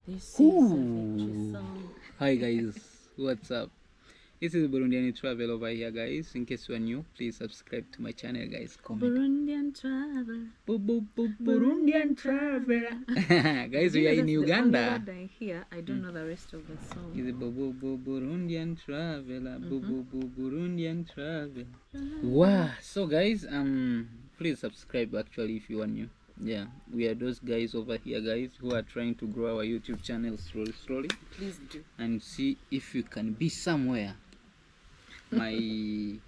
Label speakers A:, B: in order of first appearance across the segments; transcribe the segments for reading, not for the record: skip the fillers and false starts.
A: This is a victory song.
B: Hi guys, what's up? This is Burundian Travel over here, guys. In case you are new, please subscribe to my channel, guys. Comment.
A: Burundian travel.
B: Burundian Traveler. Guys, we are in Uganda.
A: The only word I hear, I don't know the rest of the song.
B: Is it Burundian Traveler? Burundian Traveler. Wow. So guys, please subscribe actually if you are new. Yeah, we are those guys over here, guys, who are trying to grow our YouTube channel slowly.
A: Please do.
B: And see if you can be somewhere. My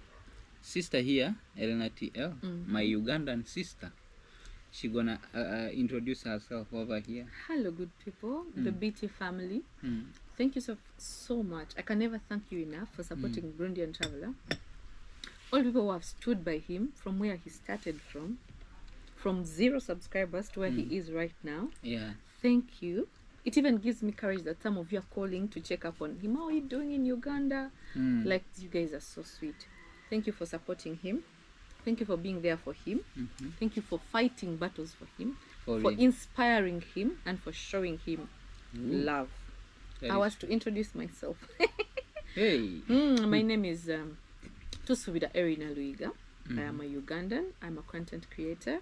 B: sister here, Elena TL, my Ugandan sister, she gonna introduce herself over here.
A: Hello, good people, the BT family. Thank you so much. I can never thank you enough for supporting Burundian Traveler. All people who have stood by him from where he started from 0 subscribers to where he is right now.
B: Yeah.
A: Thank you. It even gives me courage that some of you are calling to check up on him. How are you doing in Uganda? Like, you guys are so sweet. Thank you for supporting him. Thank you for being there for him. Thank you for fighting battles for him, for inspiring him, and for showing him love. I was to introduce myself.
B: Hey.
A: My name is Tusubira Erina Luiga. I am a Ugandan. I'm a content creator.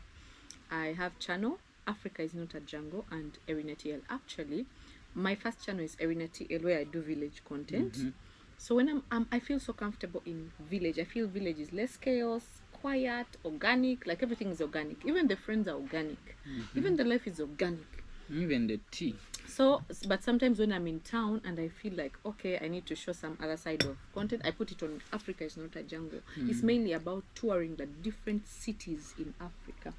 A: I have channel Africa is Not a Jungle and Erina TL. Actually, my first channel is Erina TL, where I do village content. So when I feel so comfortable in village. I feel village is less chaos, quiet, organic. Like, everything is organic. Even the friends are organic. Even the life is organic.
B: Even the tea.
A: So, but sometimes when I'm in town and I feel like, okay, I need to show some other side of content, I put it on Africa is Not a Jungle. It's mainly about touring the different cities in Africa.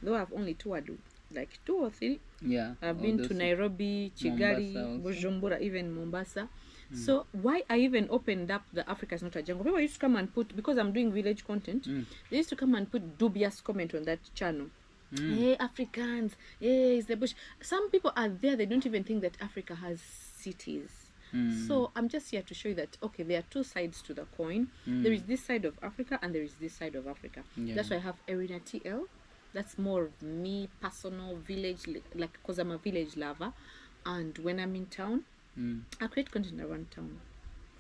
A: Though I've only toured like 2 or 3.
B: Yeah.
A: I've been to Nairobi, Kigali, Bujumbura, even Mombasa. So why I even opened up the Africa is Not a Jungle, people used to come and put, because I'm doing village content, they used to come and put dubious comment on that channel. Hey, Africans, hey, it's the bush. Some people are there, they don't even think that Africa has cities. So I'm just here to show you that, okay, there are 2 sides to the coin. There is this side of Africa and there is this side of Africa. That's why I have Erina TL. That's more of me, personal, village, like, because I'm a village lover. And when I'm in town, I create content around town.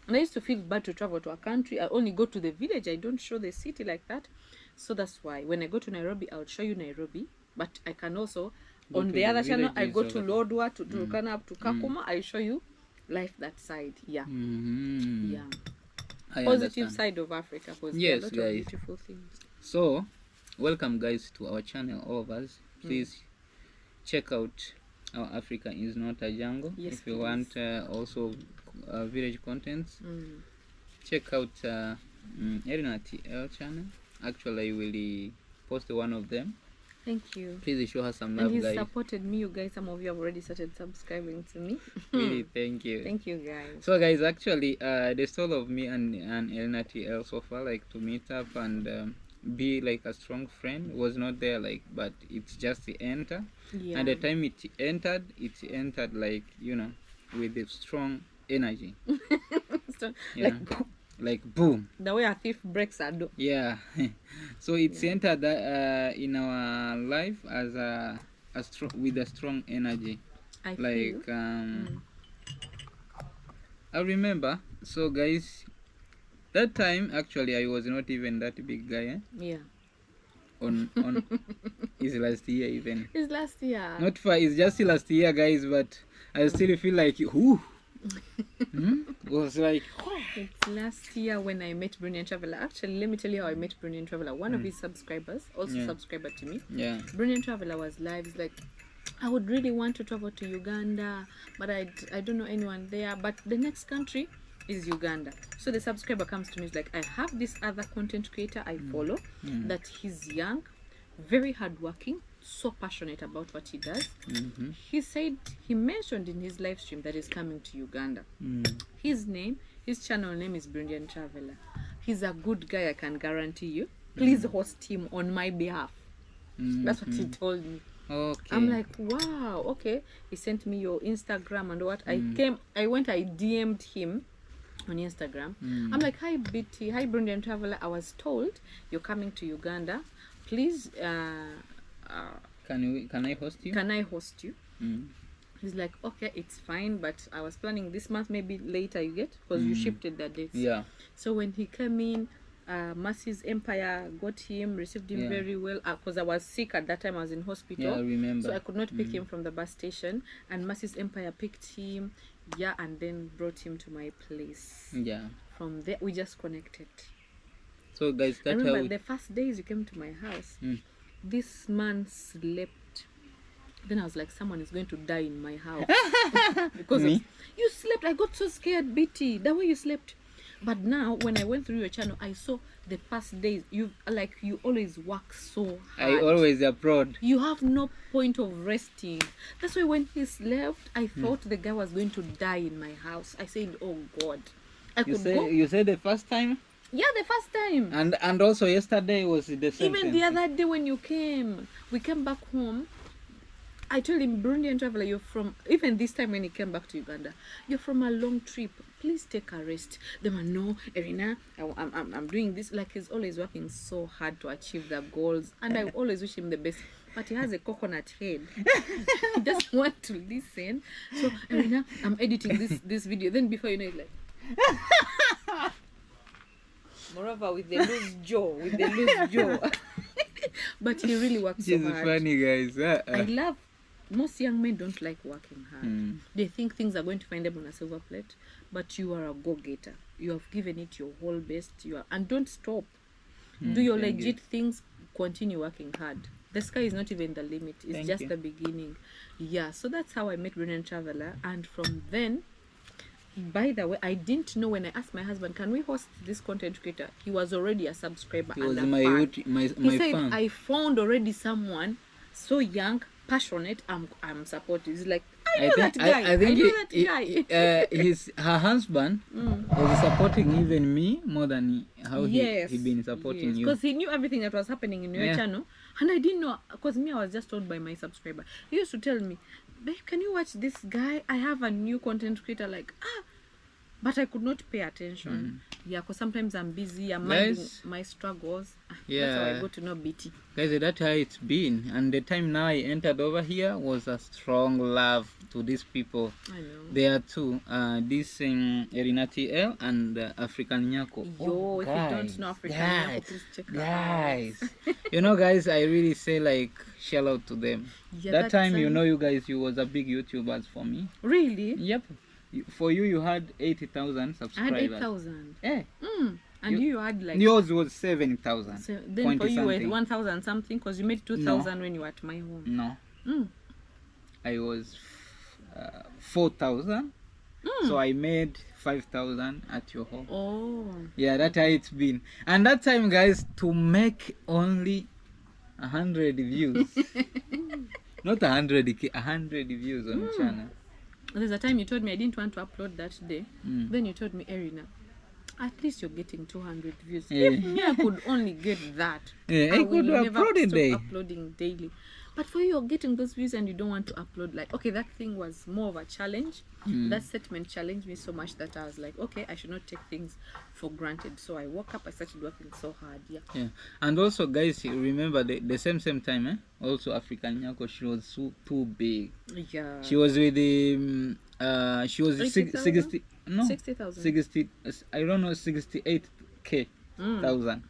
A: And I used to feel bad to travel to a country. I only go to the village. I don't show the city like that. So that's why when I go to Nairobi, I'll show you Nairobi. But I can also, on the other channel, I go to Lodwar, to Turkana, to Kakuma. I show you life that side. Yeah. Yeah. Positive side of Africa. Because there are a lot of beautiful things.
B: So, welcome guys to our channel, all of us. Please check out our Africa is Not a Jungle. If you want also village contents, check out Erina TL channel. Actually, I will post one of them.
A: Thank you.
B: Please show her some love,
A: and he's
B: guys.
A: Supported me, you guys. Some of you have already started subscribing to me.
B: Really, thank you.
A: Thank you, guys.
B: So guys, actually the style of me and Erina TL so far, like, to meet up and be like a strong friend, was not there, like, but it's just enter. And the time it entered like, you know, with a strong energy.
A: So, yeah.
B: Like boom,
A: the way a thief breaks a door.
B: Yeah. So it's entered in our life as with a strong energy. I remember. So guys, that time actually I was not even that big guy.
A: Yeah.
B: On is last year even.
A: It's last year.
B: Not far. It's just last year, guys. But I still feel like whoo. Was like
A: it's last year when I met Burundian Traveler. Actually, let me tell you how I met Burundian Traveler. One of his subscribers, also subscriber to me. Yeah. Burundian Traveler was live. It's like, I would really want to travel to Uganda, but I don't know anyone there. But the next country is Uganda. So the subscriber comes to me, is like, I have this other content creator I follow, that he's young, very hardworking, so passionate about what he does. He mentioned in his live stream that he's coming to Uganda. His channel name is Burundian Traveler. He's a good guy, I can guarantee you. Please host him on my behalf. That's what he told me. Okay. I'm like, wow, okay. He sent me your Instagram and what. I DM'd him on Instagram. I'm like, hi BT, hi Burundian Traveler. I was told you're coming to Uganda. Please
B: can I host you?
A: Can I host you? He's like, okay, it's fine, but I was planning this month, maybe later you get, because you shifted the dates.
B: Yeah.
A: So when he came in, Mercy's Empire got him, received him very well, because I was sick at that time. I was in hospital.
B: Yeah, I remember.
A: So I could not pick him from the bus station, and Mercy's Empire picked him, and then brought him to my place.
B: Yeah.
A: From there, we just connected.
B: So guys,
A: I remember the first days you came to my house, this man slept. Then I was like, someone is going to die in my house. Because
B: Me?
A: You slept. I got so scared, Betty, the way you slept. But now, when I went through your channel, I saw the past days. You always work so hard.
B: I always applaud.
A: You have no point of resting. That's why when he slept, I thought the guy was going to die in my house. I said, oh God.
B: You said the first time?
A: Yeah, the first time.
B: And also yesterday was the same.
A: Even the other day when you came, we came back home. I told him, Burundian traveler, you're from, even this time when he came back to Uganda, you're from a long trip. Please take a rest. The man, no, Erina, I'm doing this. Like, he's always working so hard to achieve the goals. And I always wish him the best. But he has a coconut head. He doesn't want to listen. So, Erina, I'm editing this video. Then before you know it, like... Moreover, with the loose jaw. But he really works so hard.
B: She's funny, guys.
A: I love... Most young men don't like working hard. They think things are going to find them on a silver plate, but you are a go-getter. You have given it your whole best. And don't stop. Do your legit things. Continue working hard. The sky is not even the limit. It's just the beginning. Yeah, so that's how I met Burundian Traveler. And from then, by the way, I didn't know when I asked my husband, can we host this content creator? He was already a subscriber.
B: He was
A: and
B: my
A: he said,
B: fan.
A: I found already someone so young, passionate, I'm supportive. He's like, I know that guy.
B: Her husband was supporting even me more than how he been supporting you.
A: Because he knew everything that was happening in your channel. And I didn't know, because I was just told by my subscriber. He used to tell me, babe, can you watch this guy? I have a new content creator. Like, but I could not pay attention. Yeah, because sometimes I'm busy. I'm minding my struggles. That's how I got to know BT.
B: Guys, that's how it's been. And the time now I entered over here was a strong love to these people.
A: I know.
B: There are two. This Erina TL and African Nyako.
A: Yo, if you don't know African Nyako, please check her out.
B: You know, guys, I really say, like, shout out to them.
A: Yeah,
B: that time, you know, you guys, you was a big YouTubers for me.
A: Really?
B: Yep. For you had 80,000 subscribers.
A: I had 8,000.
B: Yeah.
A: And you had like...
B: Yours was 7,000.
A: So then for you were 1,000 something, because you made 2,000 when you were at my home.
B: No. I was 4,000. So I made 5,000 at your home.
A: Oh.
B: Yeah, that's how it's been. And that time, guys, to make only 100 views. Not 100K, 100 views on the channel.
A: There's a time you told me I didn't want to upload that day. Then you told me, Erina, at least you're getting 200 views. If me, I could only get that.
B: I could upload a day.
A: Uploading daily. But for you, you're getting those views and you don't want to upload. Like, okay, that thing was more of a challenge. That statement challenged me so much that I was like, okay, I should not take things for granted. So I woke up, I started working so hard. Yeah.
B: And also, guys, remember the same time, also African Nyako, she was too big.
A: Yeah.
B: She was with the she was 60,000. I don't know, 68K thousand.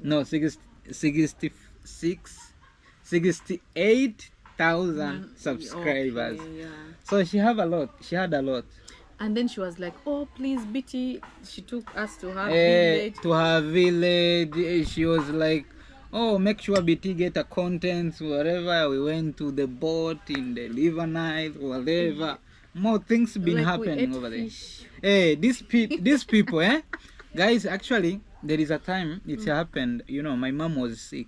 B: No, 68,000 subscribers.
A: Okay, yeah.
B: So she had a lot.
A: And then she was like, oh, please, Betty. She took us to her village.
B: To her village. She was like, oh, make sure BT get a content, whatever. We went to the boat in the River Nile, whatever. More things been happening over there. Hey, these people, guys, actually, there is a time it happened. You know, my mom was sick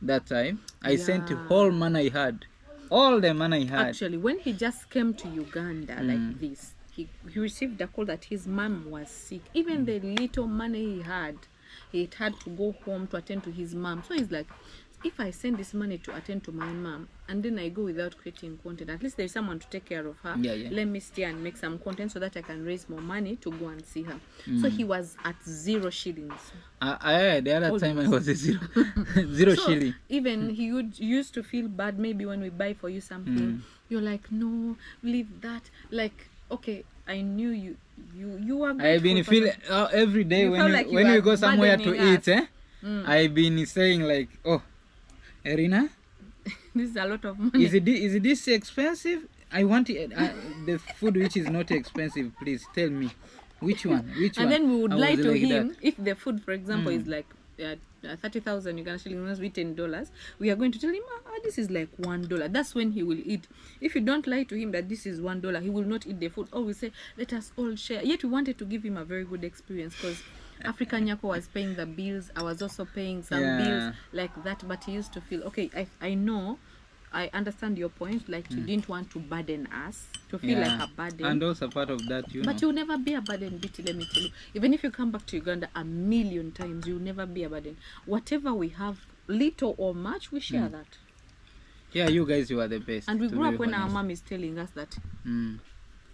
B: that time. I sent all money I had. All the money I had.
A: Actually, when he just came to Uganda like this, he received a call that his mom was sick. Even the little money he had to go home to attend to his mom. So he's like, if I send this money to attend to my mom and then I go without creating content, at least there's someone to take care of her. Let me stay and make some content so that I can raise more money to go and see her. So he was at 0 shillings.
B: The other time I was at zero
A: so
B: shilling.
A: Even he used to feel bad maybe when we buy for you something. You're like, no, leave that. Like, okay, I knew you are grateful.
B: I've been feeling every day when we go somewhere to eat, I've been saying like, oh, Erina,
A: this is a lot of money.
B: Is this expensive? I want the food which is not expensive. Please tell me which one.
A: And then we would lie to him if the food, for example, is like 30,000 Uganda shillings, must be $10. We are going to tell him, this is like $1. That's when he will eat. If you don't lie to him that this is $1, he will not eat the food. Or we say, let us all share. Yet we wanted to give him a very good experience because Africa Nyako was paying the bills. I was also paying some bills like that. But he used to feel, okay, I know, I understand your point. Like you didn't want to burden us, to feel like a burden.
B: And also part of that,
A: but you'll never be a burden, Bitty, let me tell you. Even if you come back to Uganda 1,000,000 times, you'll never be a burden. Whatever we have, little or much, we share that.
B: Yeah, you guys, you are the best.
A: And we grew up when our mom is telling us that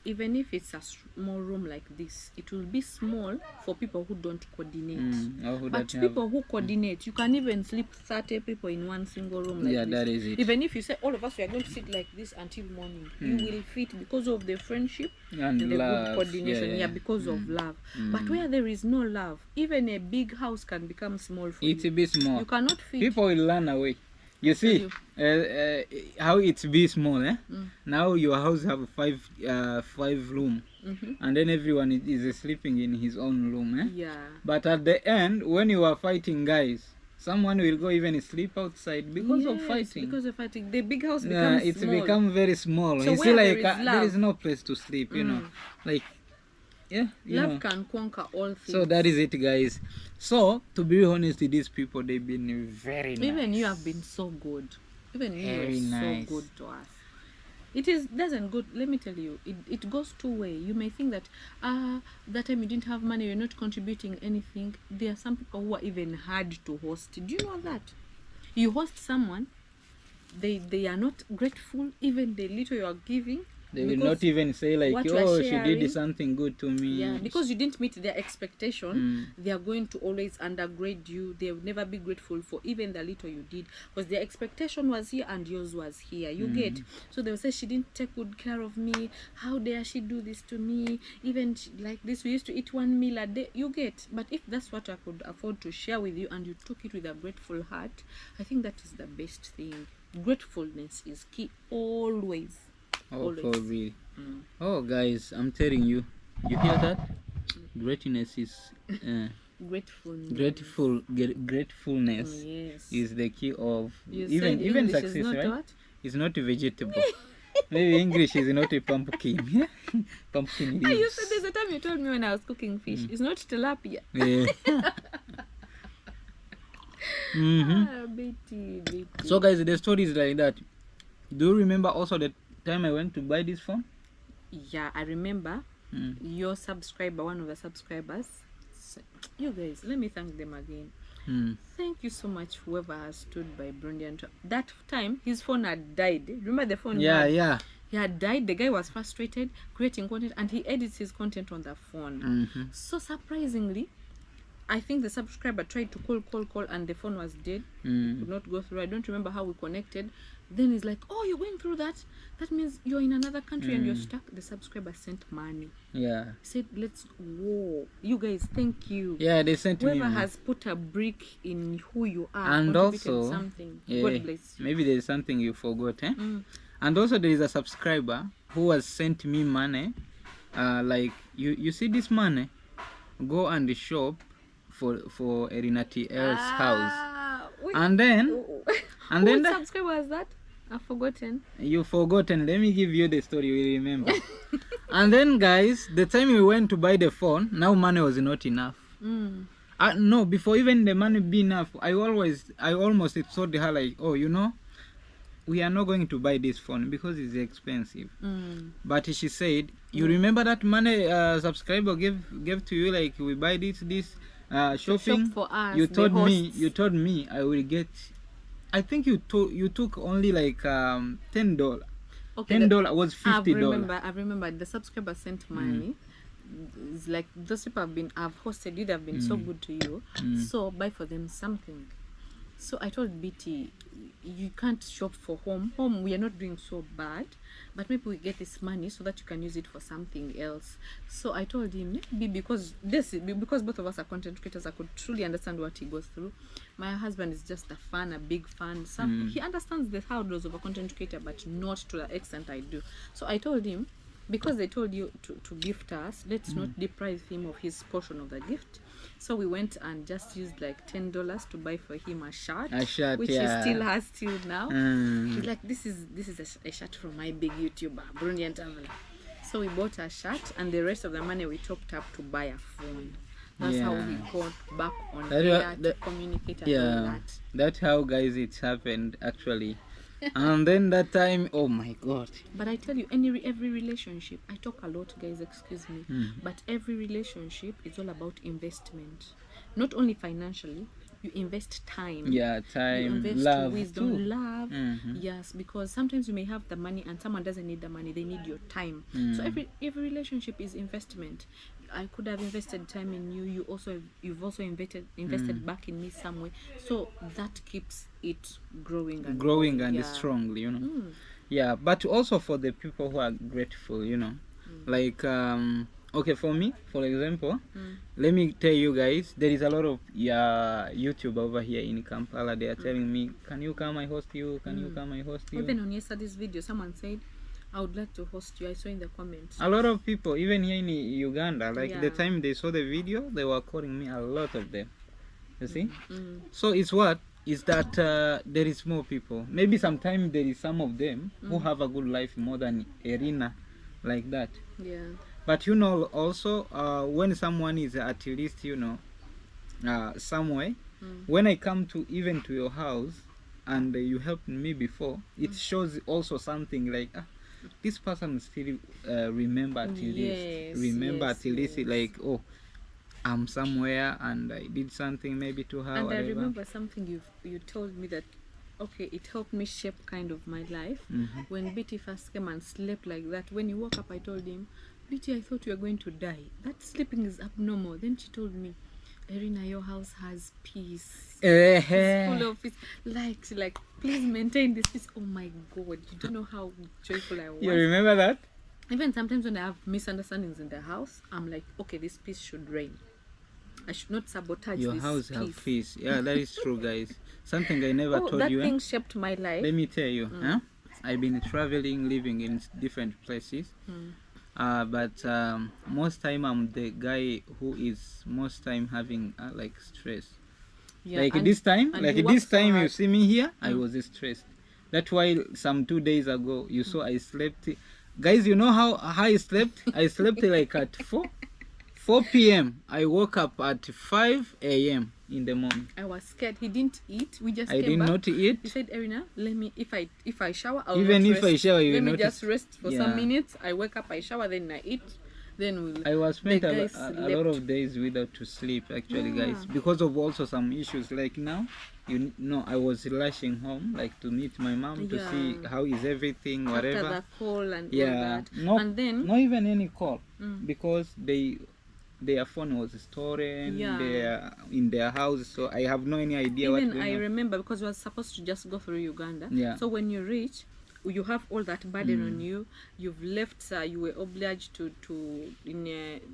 A: even if it's a small room like this, it will be small for people who don't coordinate. But people who coordinate, you can even sleep 30 people in one single room like this.
B: That is it.
A: Even if you say all of us we are going to sit like this until morning, you will fit because of the friendship and the
B: love.
A: good coordination. Because of love. But where there is no love, even a big house can become small for you.
B: It's a bit small.
A: You cannot fit.
B: People will run away. You see how it's be small, Now your house have five room, and then everyone is sleeping in his own room, But at the end, when you are fighting, guys, someone will go even sleep outside because of fighting.
A: Because of fighting, the big house becomes
B: it's
A: small.
B: become very small.
A: So
B: you see, like there is no place to sleep, you know, like.
A: Love can conquer all things.
B: So that is it, guys. So to be honest, these people, they've been very nice.
A: Even you have been so good. Even you are so good to us. It doesn't go. Let me tell you, it goes two way. You may think that that time you didn't have money, you're not contributing anything. There are some people who are even hard to host. Do you know that? You host someone, they are not grateful, even the little you are giving.
B: They will not even say like, oh, she did something good to me.
A: Yeah, because you didn't meet their expectation, they are going to always undergrade you. They will never be grateful for even the little you did. Because their expectation was here and yours was here. You get? So they will say, she didn't take good care of me. How dare she do this to me? Even like this, we used to eat 1 meal a day. You get? But if that's what I could afford to share with you and you took it with a grateful heart, I think that is the best thing. Gratefulness is key always.
B: Oh, for real. Oh, guys, I'm telling you, you hear that? Greatness is gratefulness is the key of even success, right?
A: What?
B: It's not vegetable. Maybe English is not a pumpkin. Yeah? Pumpkin leaves.
A: You said there's a time you told me when I was cooking fish. It's not tilapia. Betty.
B: So, guys, the story is like that. Do you remember also the time I went to buy this phone?
A: Yeah, I remember. Your subscriber, one of the subscribers, you guys, let me thank them again. Thank you so much, whoever has stood by Brondian. That time his phone had died. Remember the phone? He had died. The guy was frustrated creating content, and he edits his content on the phone. So surprisingly, I think the subscriber tried to call, and the phone was dead. Could not go through. I don't remember how we connected. Then he's like, oh, you're going through that? That means you're in another country and you're stuck. The subscriber sent money. Yeah. Said, let's go. You guys, thank you.
B: Yeah, they sent
A: Whoever
B: me.
A: Whoever has put a brick in who you are.
B: And also,
A: something. God bless you.
B: Maybe there's something you forgot, And also there is a subscriber who has sent me money. Like, you see this money? Go and shop for Erina TL's house. And then... And
A: then what subscriber was that? I've forgotten.
B: You've forgotten. Let me give you the story. You remember. And then, guys, the time we went to buy the phone, now money was not enough. No, before even the money be enough, I almost told her like, oh, you know, we are not going to buy this phone because it's expensive. But she said, you remember that money subscriber gave to you, like we buy this shopping
A: shop for us.
B: You told me I will get I think you took only like $10.
A: Okay,
B: $10 was $50.
A: I remember the subscriber sent money. It's like those people I've hosted you, they've been so good to you. So buy for them something. So I told BT, you can't shop for home. Home, we are not doing so bad, but maybe we get this money so that you can use it for something else. So I told him, maybe because both of us are content creators, I could truly understand what he goes through. My husband is just a big fan. He understands the hurdles of a content creator, but not to the extent I do. So I told him, because they told you to gift us, let's not deprive him of his portion of the gift. So we went and just used like $10 to buy for him a shirt, which he still has till now. He's like, this is a shirt from my big YouTuber, Burundian Traveler. So we bought a shirt, and the rest of the money we topped up to buy a phone. That's how we got back on air to communicate and all that.
B: That's how, guys, it happened actually. And then that time, oh my God.
A: But I tell you, every relationship, I talk a lot, guys, excuse me, but every relationship is all about investment. Not only financially, you invest time.
B: Yeah, time,
A: you invest
B: love,
A: wisdom,
B: too.
A: love. Yes, because sometimes you may have the money and someone doesn't need the money, they need your time. So every relationship is investment. I could have invested time in you. You've also invested back in me some way. So that keeps it growing and
B: strongly, you know. Yeah, but also for the people who are grateful, you know. Like okay, for me, for example, let me tell you guys, there is a lot of YouTube over here in Kampala. They are telling me, can you come I host you? Can you come I host you?
A: Even on yesterday's video, someone said, I would like to host you. I saw in the comments.
B: A lot of people, even here in Uganda, like the time they saw the video, they were calling me, a lot of them. You see? So it's what? Is that there is more people. Maybe sometimes there is some of them who have a good life more than Erina, like that.
A: Yeah.
B: But you know, also, when someone is at least, you know, somewhere, when I come to even to your house, and you helped me before, it shows also something like, this person still remember at least, like, oh, I'm somewhere and I did something maybe to her. And
A: whatever. I remember something you told me that, okay, it helped me shape kind of my life. When BT first came and slept like that, when he woke up, I told him, BT, I thought you were going to die. That sleeping is abnormal. Then she told me, Erina, your house has peace. It's full of peace. Like, please maintain this peace. Oh my God, you don't know how joyful I was.
B: You remember that?
A: Even sometimes when I have misunderstandings in the house, I'm like, okay, this peace should reign. I should not sabotage
B: your
A: this
B: house
A: peace.
B: Have peace. Yeah, that is true, guys. Something I never told
A: that
B: you.
A: That thing shaped my life.
B: Let me tell you. I've been traveling, living in different places. But most time I'm the guy who is most time having like stress. Yeah, like this time you see me here, I was stressed. That's why some 2 days ago you saw I slept. Guys, you know how I slept? I slept like at 4 p.m. I woke up at 5 a.m. in the morning.
A: I was scared. He didn't eat. We just
B: I did not eat.
A: He said, Erina, let me, if I shower, I'll
B: even
A: not
B: if
A: rest.
B: I shower, you
A: let
B: will
A: me just rest for some minutes. I wake up, I shower, then I eat. Then
B: I was spent a lot of days without to sleep actually, guys, because of also some issues. Like now, you know, I was rushing home like to meet my mom to see how is everything, whatever.
A: After the call and all that.
B: And then not even any call because their phone was stolen in their house, so I have no any idea what.
A: Even I remember because we were supposed to just go through Uganda. So when you reach, you have all that burden on you. You've left. You were obliged to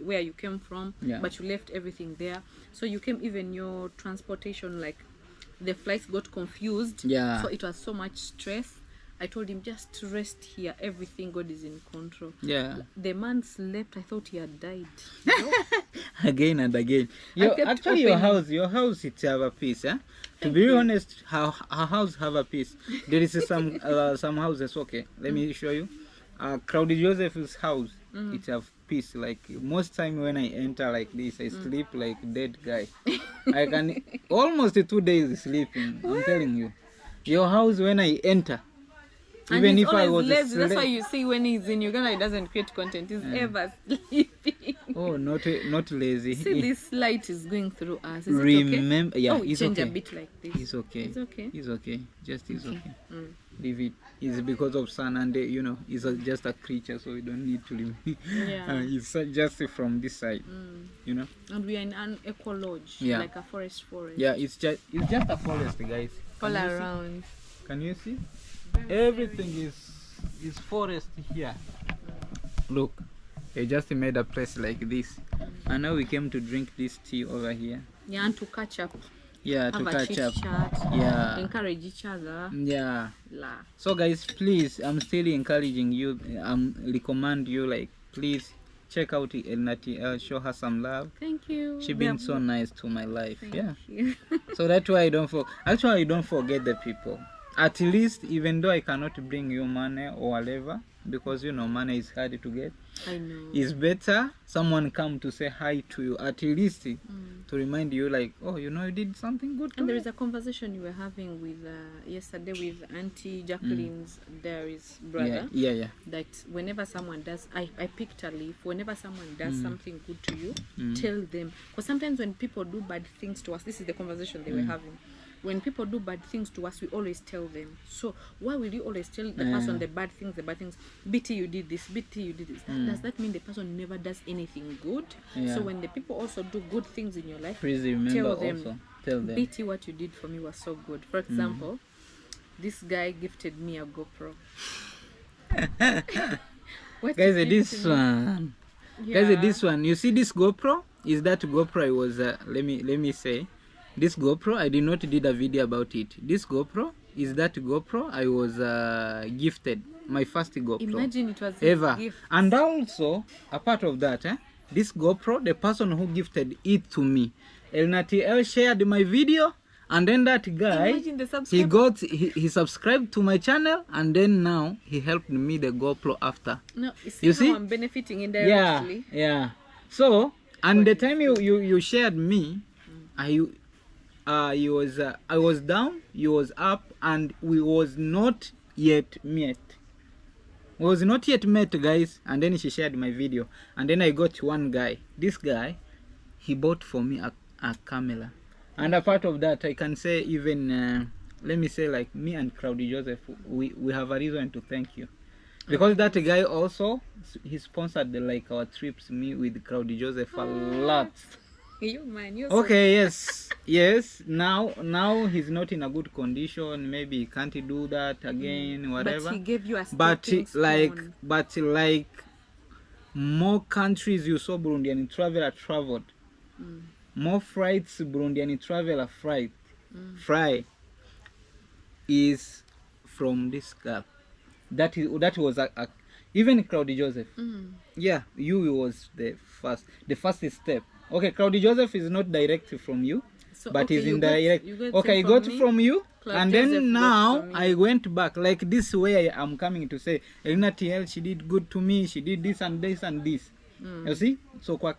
A: where you came from, but you left everything there. So you came, even your transportation, like the flights got confused. So it was so much stress. I told him, just rest here. Everything, God is in control. The man slept. I thought he had died.
B: Again and again. Actually, your house it have a peace. To be honest, her house have a peace. There is some houses. Okay, let me show you. Claudia Joseph's house, it have peace. Like most time when I enter like this, I sleep like dead guy. I can almost 2 days sleeping. I'm telling you. Your house, when I enter,
A: And
B: even
A: he's
B: if I
A: always
B: was
A: lazy. That's why you see when he's in Uganda, he doesn't create content. He's ever sleeping.
B: Oh, not lazy.
A: See, this light is going through us. Is
B: Remember,
A: it okay?
B: yeah,
A: oh,
B: he's
A: change
B: okay.
A: a bit like this.
B: He's okay.
A: It's okay.
B: He's okay. Just he's okay.
A: Mm.
B: Leave it. It's because of sun, and you know, he's just a creature, so we don't need to leave.
A: Yeah.
B: It's just from this side, you know.
A: And we are in an eco lodge,
B: Yeah.
A: like a forest.
B: Yeah, it's just a forest, guys.
A: All around.
B: Can you see? Everything is forest here. Look, they just made a place like this, and now we came to drink this tea over here.
A: Yeah, and to catch up.
B: Yeah, to
A: Have a
B: catch up.
A: chit-chat,
B: Yeah.
A: encourage each other.
B: Yeah.
A: La.
B: So guys, please, I'm still encouraging you. Recommend you, like, please check out Elna, show her some love.
A: Thank you.
B: She been so nice to my life.
A: Thank you.
B: So that's why I don't actually I don't forget the people. At least, even though I cannot bring you money or whatever, because you know money is hard to get.
A: I know.
B: It's better someone come to say hi to you, at least to remind you, like, oh, you know, you did something good to
A: And there
B: me.
A: is a conversation you were having with yesterday with Auntie Jacqueline's Dairy's brother.
B: Yeah.
A: That whenever someone does, I picked a leaf. Whenever someone does something good to you, tell them. Because sometimes when people do bad things to us, this is the conversation they were having. When people do bad things to us, we always tell them. So why will you always tell the person the bad things? BT, you did this. BT, you did this. Does that mean the person never does anything good?
B: Yeah.
A: So when the people also do good things in your life,
B: Please remember
A: tell them.
B: also. Tell them.
A: BT, what you did for me was so good. For example, this guy gifted me a GoPro.
B: Guys, this one.
A: Yeah.
B: Guys, this one. You see this GoPro? Is that GoPro I was, let me say. This GoPro, I did not did a video about it. This GoPro is that GoPro I was gifted. My first GoPro.
A: Imagine it was
B: ever.
A: gift.
B: And also, apart of that, this GoPro, the person who gifted it to me, Elna shared my video, and then that guy, he subscribed to my channel, and then now he helped me the GoPro after.
A: No,
B: you see?
A: I'm benefiting indirectly.
B: Yeah. So, and the time you shared me, I was down, you was up, and we was not yet met. We was not yet met, guys. And then she shared my video, and then I got one guy. This guy, he bought for me a camera, and a part of that, I can say even let me say, like, me and Crowdy Joseph, we have a reason to thank you, because that guy also, he sponsored like our trips, me with Crowdy Joseph a lot.
A: You're
B: okay, yes. Now he's not in a good condition. Maybe he can't do that again, whatever.
A: But he gave you a
B: but like more countries you saw Burundian traveler traveled, more flights Burundian traveler fly is from this girl. That was a even Crowdy Joseph. Yeah, you was the first step. Okay, Crowdy Joseph is not direct from you, so, but he's indirect. Okay, I got from you, and then now I went back. Like this way, I'm coming to say, Elna TL, she did good to me. She did this and this and this. You see? So to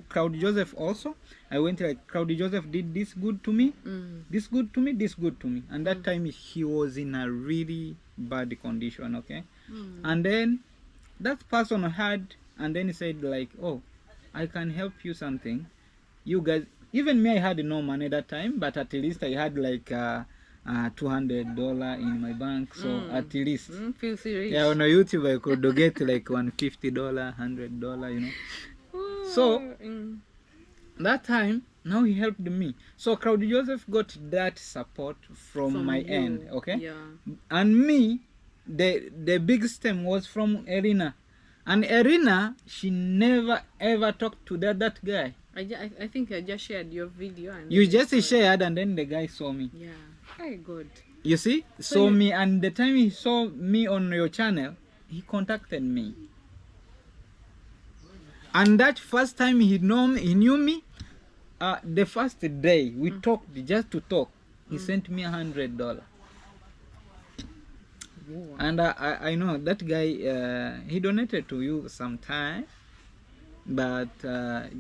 B: Crowdy Joseph also, I went like, Crowdy Joseph did this good to me, this good to me, this good to me. And that time he was in a really bad condition, okay? And then that person had, and then he said like, oh, I can help you something. You guys, even me, I had no money that time, but at least I had like $200 in my bank. So at least,
A: feel serious.
B: Yeah, on YouTube I could get like $150, $100, you know. So that time, now he helped me. So Crowdy Joseph got that support from my end, okay?
A: Yeah.
B: And me, the big stem was from Erina. And Erina, she never ever talked to that guy.
A: I think I just shared your video. And
B: you just shared, and then the guy saw me.
A: Yeah, very good.
B: You see? Saw me, and the time he saw me on your channel, he contacted me. And that first time he knew me, the first day we talked, just to talk, he sent me $100. And I know that guy, he donated to you sometime, but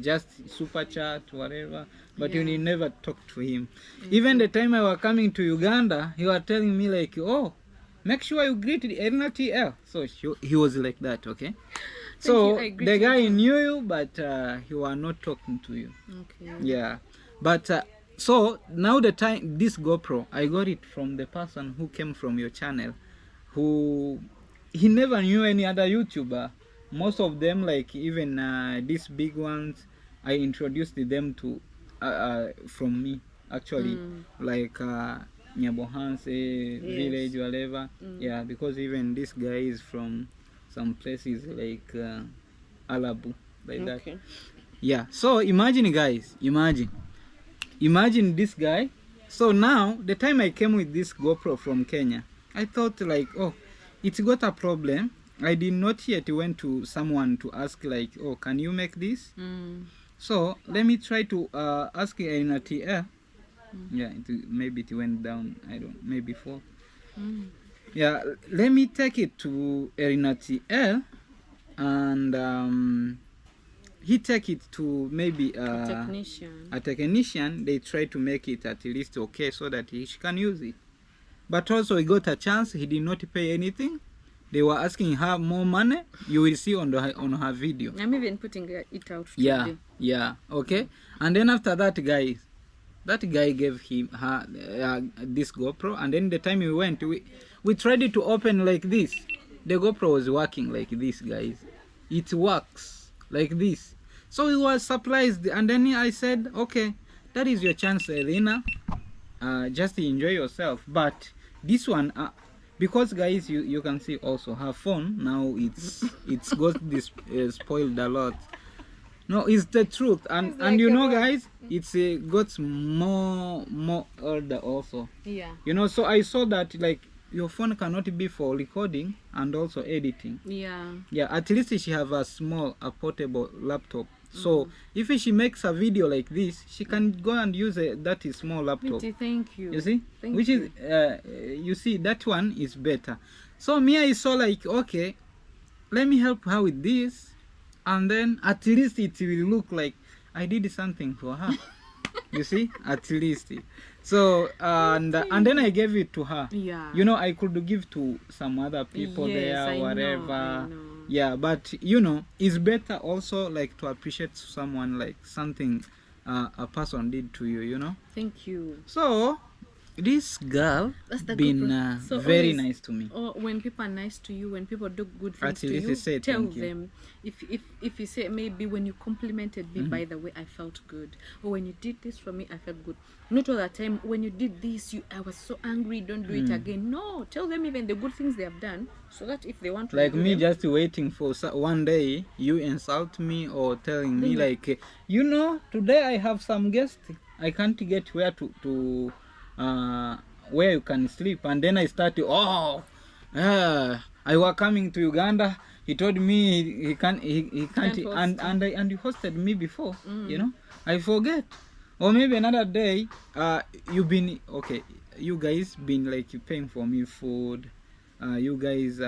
B: just super chat, whatever, but you never talked to him. Even the time I was coming to Uganda, he was telling me like, oh, make sure you greet Elina TL. So he was like that, okay? So the guy knew you, but he was not talking to you.
A: Okay.
B: Yeah, but so now the time this GoPro, I got it from the person who came from your channel, who he never knew any other YouTuber. Most of them, like even these big ones, I introduced them to from me actually, like Nyabohanse village, whatever. Yeah, because even this guy is from some places like Alabu, like that. Yeah, so imagine guys, imagine this guy. So now the time I came with this GoPro from Kenya, I thought like, oh, it's got a problem. I did not yet went to someone to ask like, oh, can you make this? So let me try to ask Elina TL. Yeah, maybe it went down, I don't, maybe 4. Yeah, let me take it to Elina TL, and he take it to maybe a technician. They try to make it at least okay so that she can use it. But also he got a chance, he did not pay anything. They were asking her more money. You will see on her video.
A: I'm even putting it out
B: today. Yeah, okay. And then after that, guys, that guy gave her this GoPro, and then the time we went, we tried it to open like this. The GoPro was working like this, guys. It works like this. So he was surprised, and then I said, okay, that is your chance, Elina. Just enjoy yourself. But this one, because guys, you can see also her phone now, it's got this spoiled a lot. No, it's the truth, and like you know guys, it's got more older also.
A: Yeah,
B: you know, so I saw that like your phone cannot be for recording and also editing. Yeah, at least she have a portable laptop. So if she makes a video like this, she can go and use that small laptop.
A: Thank you.
B: You see,
A: Thank you.
B: You see, that one is better. So me, I saw like, okay, let me help her with this, and then at least it will look like I did something for her. You see, at least. So and then I gave it to her.
A: Yeah,
B: you know, I could give to some other people there, whatever.
A: I know.
B: Yeah, but you know, it's better also like to appreciate someone, like something a person did to you, you know.
A: Thank you.
B: So this girl been very nice to me.
A: Or when people are nice to you, when people do good things to you, tell them. If you say, maybe when you complimented me, by the way, I felt good, or when you did this for me, I felt good. Not all the time when you did this, I was so angry, don't do it again. No, tell them even the good things they have done, so that if they want to,
B: like me just waiting for one day you insult me or telling me like, you know, today I have some guests, I can't get where to where you can sleep, and then I start to, I was coming to Uganda, he told me he can't and you hosted me before. You know, I forget. Or maybe another day you've been okay, you guys been like paying for me food, you guys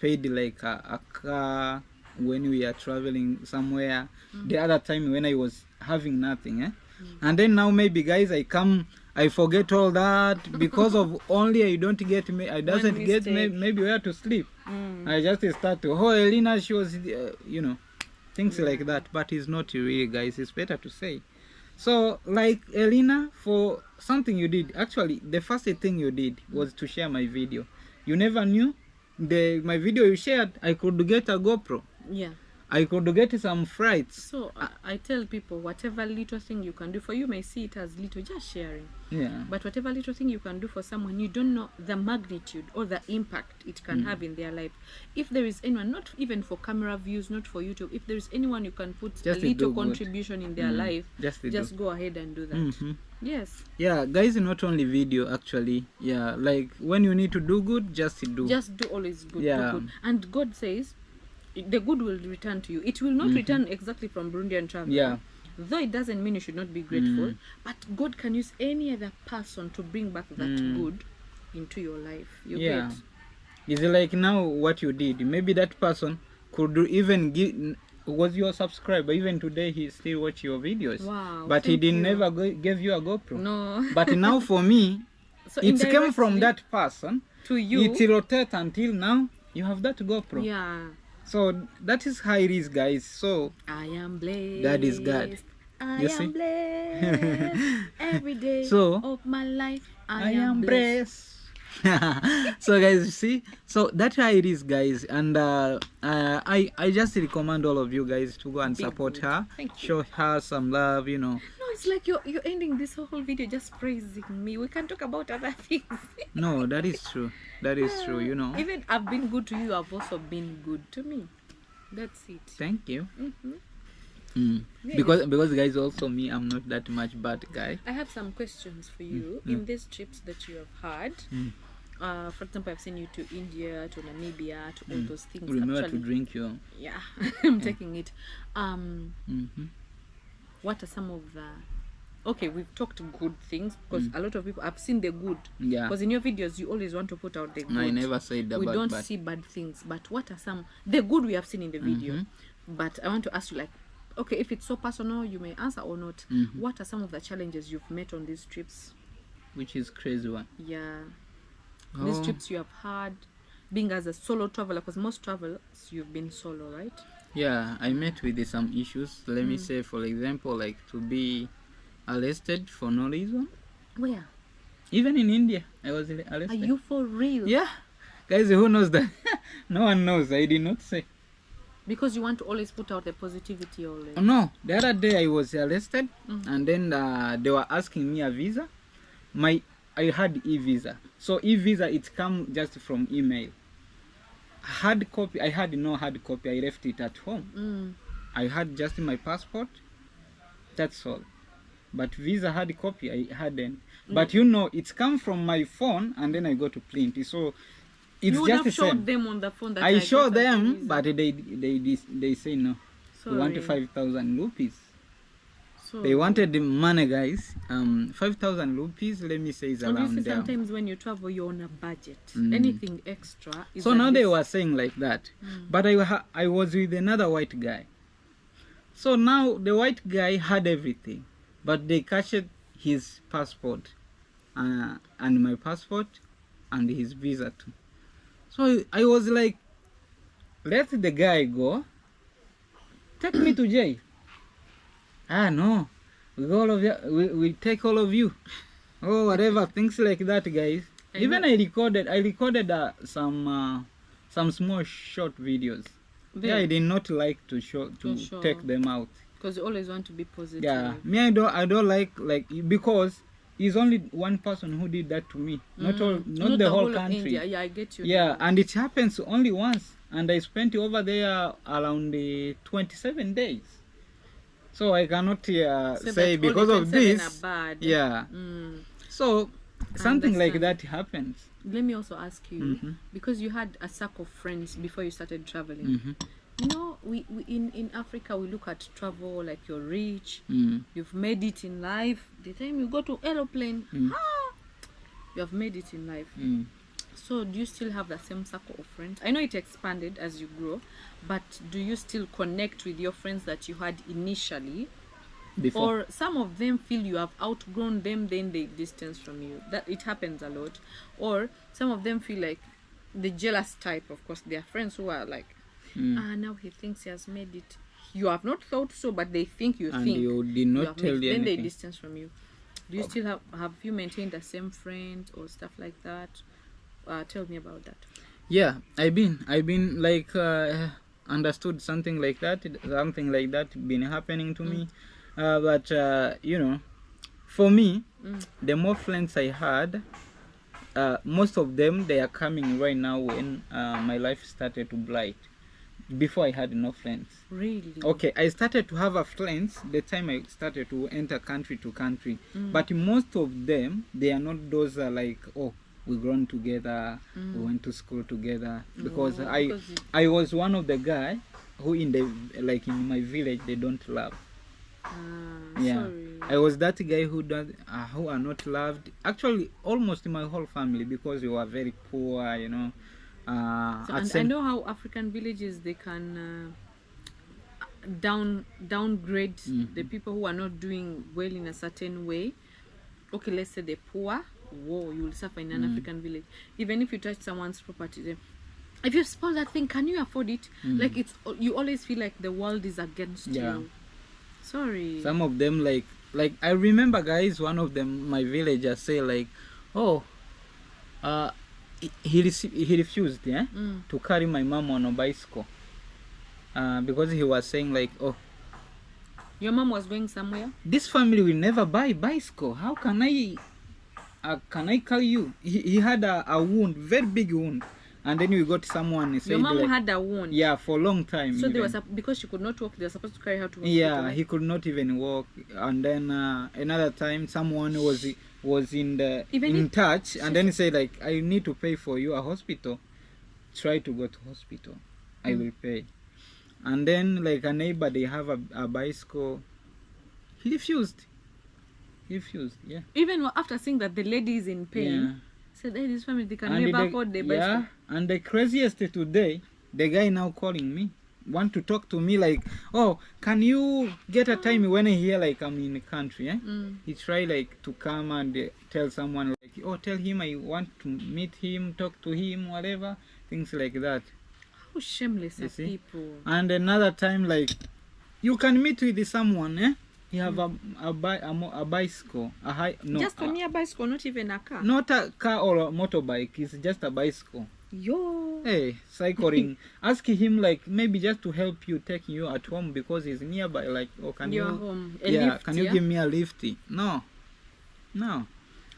B: paid like a car when we are traveling somewhere, the other time when I was having nothing, and then now maybe guys I forget all that because of only I don't get me, I doesn't get maybe where to sleep. I just start to, oh, Elina, she was you know, things like that. But it's not really, guys, it's better to say. So like, Elina, for something you did, actually the first thing you did was to share my video. You never knew my video you shared, I could get a GoPro.
A: Yeah,
B: I could get some flights.
A: So I tell people, whatever little thing you can do for you may see it as little, just sharing.
B: Yeah.
A: But whatever little thing you can do for someone, you don't know the magnitude or the impact it can have in their life. If there is anyone, not even for camera views, not for YouTube, if there is anyone you can put just a little contribution in their life, just go ahead and do that. Yes. Yeah,
B: guys, not only video, actually. Yeah, like when you need to do good, just do.
A: Just do always good. Yeah. Do good. And God says, the good will return to you. It will not return exactly from Burundian travel.
B: Yeah.
A: Though it doesn't mean you should not be grateful, but God can use any other person to bring back that good into your life. You get?
B: It's like now what you did. Maybe that person could even was your subscriber. Even today he still watch your videos.
A: Wow.
B: But he didn't never give you a GoPro.
A: No.
B: But now for me, so it came from that person.
A: to you.
B: It rotates until now you have that GoPro.
A: Yeah.
B: So that is how it is, guys. So
A: I am blessed.
B: that is God.
A: I
B: You
A: am
B: see?
A: blessed. Every day
B: So,
A: of my life,
B: I am blessed. So guys, you see, so that's how it is, guys. And I just recommend all of you guys to go and support her. Show her some love, you know.
A: No, it's like you're ending this whole video just praising me. We can talk about other things.
B: No, that is true. That is true, you know.
A: Even I've been good to you, I've also been good to me. That's it.
B: Thank you.
A: Yeah,
B: Because guys, also me, I'm not that much bad guy.
A: I have some questions for you. In these trips that you have had, for example, I've seen you to India, to Namibia, to all those things.
B: Remember
A: actually,
B: to drink your...
A: Yeah, I'm taking it. What are some of the... Okay, we've talked good things, because a lot of people, I've seen the good.
B: Yeah.
A: Because in your videos, you always want to put out the good.
B: I never said that.
A: We don't see bad things, but what are some... The good we have seen in the video. But I want to ask you, like, okay, if it's so personal, you may answer or not. What are some of the challenges you've met on these trips?
B: Which is crazy one.
A: Yeah. These trips you have had, being as a solo traveler, because most travels, you've been solo, right?
B: Yeah, I met with some issues. Let me say, for example, like to be arrested for no reason.
A: Where?
B: Even in India, I was arrested.
A: Are you for real?
B: Yeah. Guys, who knows that? No one knows. I did not say.
A: Because you want to always put out the positivity always.
B: No, the other day I was arrested, and then they were asking me a visa. I had e-visa. So e-visa, it come just from email. Hard copy, I had no hard copy. I left it at home. I had just my passport. That's all. But visa hard copy, I hadn't. But you know, it's come from my phone, and then I go to print. So it's
A: you
B: just
A: would have
B: the same.
A: showed them on the phone that
B: I show them, but they say no.
A: Sorry.
B: They want 5,000 rupees.
A: So
B: They wanted the money, guys. 5,000 rupees, let me say, is around there.
A: Sometimes when you travel, you're on a budget. Anything extra is...
B: So now they were saying like that. But I was with another white guy. So now the white guy had everything. But they cashed his passport. And my passport. And his visa too. So I was like, let the guy go. Take me to jail. No. We take all of you. Oh, whatever. Things like that, guys. Even I recorded some small short videos. Yeah, I did not like to take them out.
A: Because you always want to be positive.
B: Yeah. Me, I don't like because it's only one person who did that to me. Not the whole country.
A: India. Yeah, I get you.
B: Yeah,
A: now.
B: and it happens only once. And I spent over there around 27 days. So I cannot say because of this. Yeah. So something like that happens.
A: Let me also ask you, because you had a circle of friends before you started traveling. You know, we in Africa, we look at travel like you're rich, you've made it in life. The time you go to aeroplane, you have made it in life. So do you still have the same circle of friends? I know it expanded as you grow, but do you still connect with your friends that you had initially? Before. Or some of them feel you have outgrown them, then they distance from you. That it happens a lot. Or some of them feel like the jealous type. Of course, there are friends who are like, now he thinks he has made it. You have not thought so, but they think you think.
B: And you did not tell them anything.
A: Then they distance from you. Do you still have you maintained the same friends or stuff like that? Tell me about that.
B: Yeah, I've been like understood something like that been happening to me. But you know, for me, the more friends I had, most of them, they are coming right now when my life started to blight. Before I had no friends.
A: Really?
B: Okay, I started to have friends the time I started to enter country to country. But most of them, they are not those like, oh, we grown together, we went to school together. Because I was one of the guy who in my village, they don't love. Yeah,
A: sorry.
B: I was that guy who are not loved. Actually, almost my whole family, because we were very poor, you know.
A: I know how African villages, they can downgrade the people who are not doing well in a certain way. Okay, let's say the poor war you will suffer in an African village. Even if you touch someone's property, if you spoil that thing, can you afford it? Like, it's, you always feel like the world is against you. Sorry.
B: Some of them, like I remember, guys, one of them, my villager, say like, oh, he refused to carry my mom on a bicycle because he was saying like, oh,
A: your mom was going somewhere,
B: this family will never buy bicycle. How can I carry you? He had a wound, very big wound, and then we got someone said,
A: your mom
B: like,
A: had a wound,
B: yeah, for a long time.
A: So they was, because she could not walk, they were supposed to carry her to hospital.
B: Yeah, he could not even walk. And then another time someone was in touch, and then he said like, I need to pay for you a hospital, try to go to hospital, I will pay. And then like a neighbor, they have a bicycle, he refused, yeah.
A: Even after seeing that the lady is in pain, said, hey, this family, they can never afford the bicycle.
B: Yeah, and the craziest today, the guy now calling me, want to talk to me like, oh, can you get a time when I hear like I'm in the country, he try like to come and tell someone like, oh, tell him I want to meet him, talk to him, whatever, things like that.
A: How shameless are people.
B: And another time, like, you can meet with someone, you have a bicycle,
A: just a mere bicycle, not even a car.
B: Not a car or a motorbike, it's just a bicycle.
A: Yo.
B: Hey, cycling. Ask him like maybe just to help you, take you at home because he's nearby. Like, oh, can
A: you're
B: you?
A: Home.
B: Can you give me a lift? No.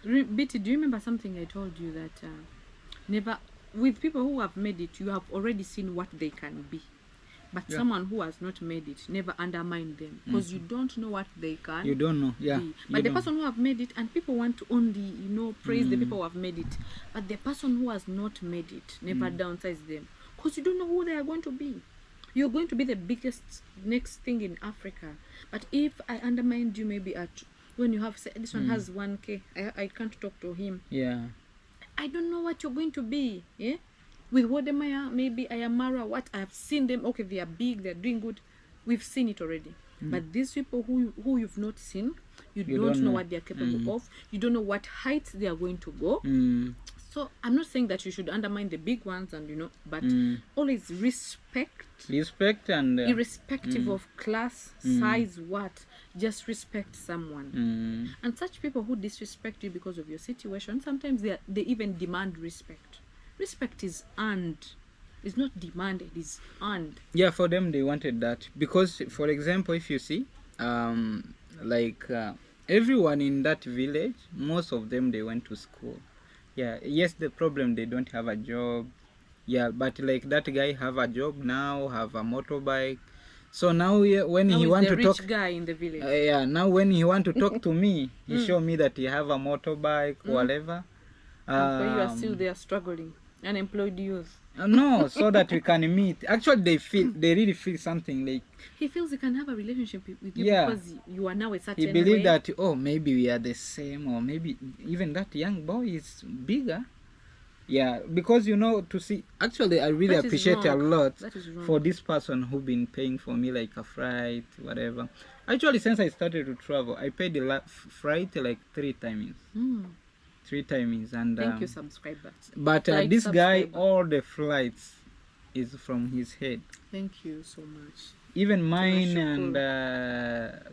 A: Betty, do you remember something I told you that never, with people who have made it, you have already seen what they can be. But someone who has not made it, never undermine them, because you don't know what they can.
B: You don't know,
A: be. But the person who have made it, and people want to only, praise the people who have made it. But the person who has not made it, never downsize them, because you don't know who they are going to be. You're going to be the biggest next thing in Africa. But if I undermined you, maybe when you have said this one has 1K, I can't talk to him.
B: Yeah.
A: I don't know what you're going to be. Yeah. With Wodemaya, maybe Ayamara, what I have seen them, okay, they are big, they're doing good. We've seen it already. But these people who you've not seen, you don't know what they're capable of. You don't know what heights they are going to go. So I'm not saying that you should undermine the big ones, and but always respect
B: and
A: irrespective of class, size, what, just respect someone. And such people who disrespect you because of your situation, sometimes they even demand respect. Respect is earned. It's not demanded, it's earned.
B: Yeah, for them they wanted that. Because, for example, if you see, everyone in that village, most of them, they went to school. Yeah, yes, the problem, they don't have a job. Yeah, but like that guy have a job now, have a motorbike. So now when he want to talk,
A: rich guy in the village.
B: Now when he want to talk to me, he show me that he have a motorbike, whatever.
A: But you are still there struggling. Unemployed youth.
B: No, so that we can meet. Actually, they really feel something like
A: he feels he can have a relationship with you because you are now a certain way.
B: He believes that, oh, maybe we are the same, or maybe even that young boy is bigger. Yeah, because to see. Actually, I really appreciate a lot for this person who been paying for me like a flight, whatever. Actually, since I started to travel, I paid the flight like 3 times. 3 times, and
A: thank you, subscribers.
B: But this guy, all the flights is from his head.
A: Thank you so much.
B: Even mine and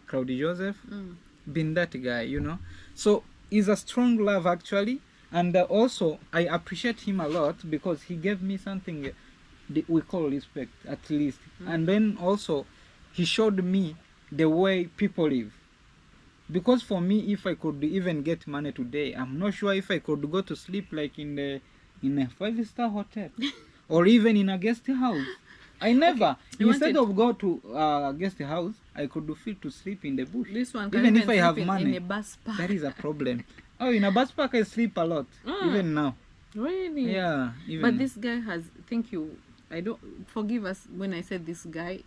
B: Claudia Joseph, been that guy, So it's a strong love actually, and also I appreciate him a lot because he gave me something we call respect at least, and then also he showed me the way people live. Because for me, if I could even get money today, I'm not sure if I could go to sleep like in a 5-star hotel or even in a guest house. I never. Okay. Instead of go to a guest house, I could feel to sleep in the bush.
A: This one
B: even if I have money,
A: in a bus park.
B: That is a problem. Oh, in a bus park I sleep a lot. Even now.
A: Really?
B: Yeah.
A: But this guy has. Thank you. I don't forgive us when I said this guy.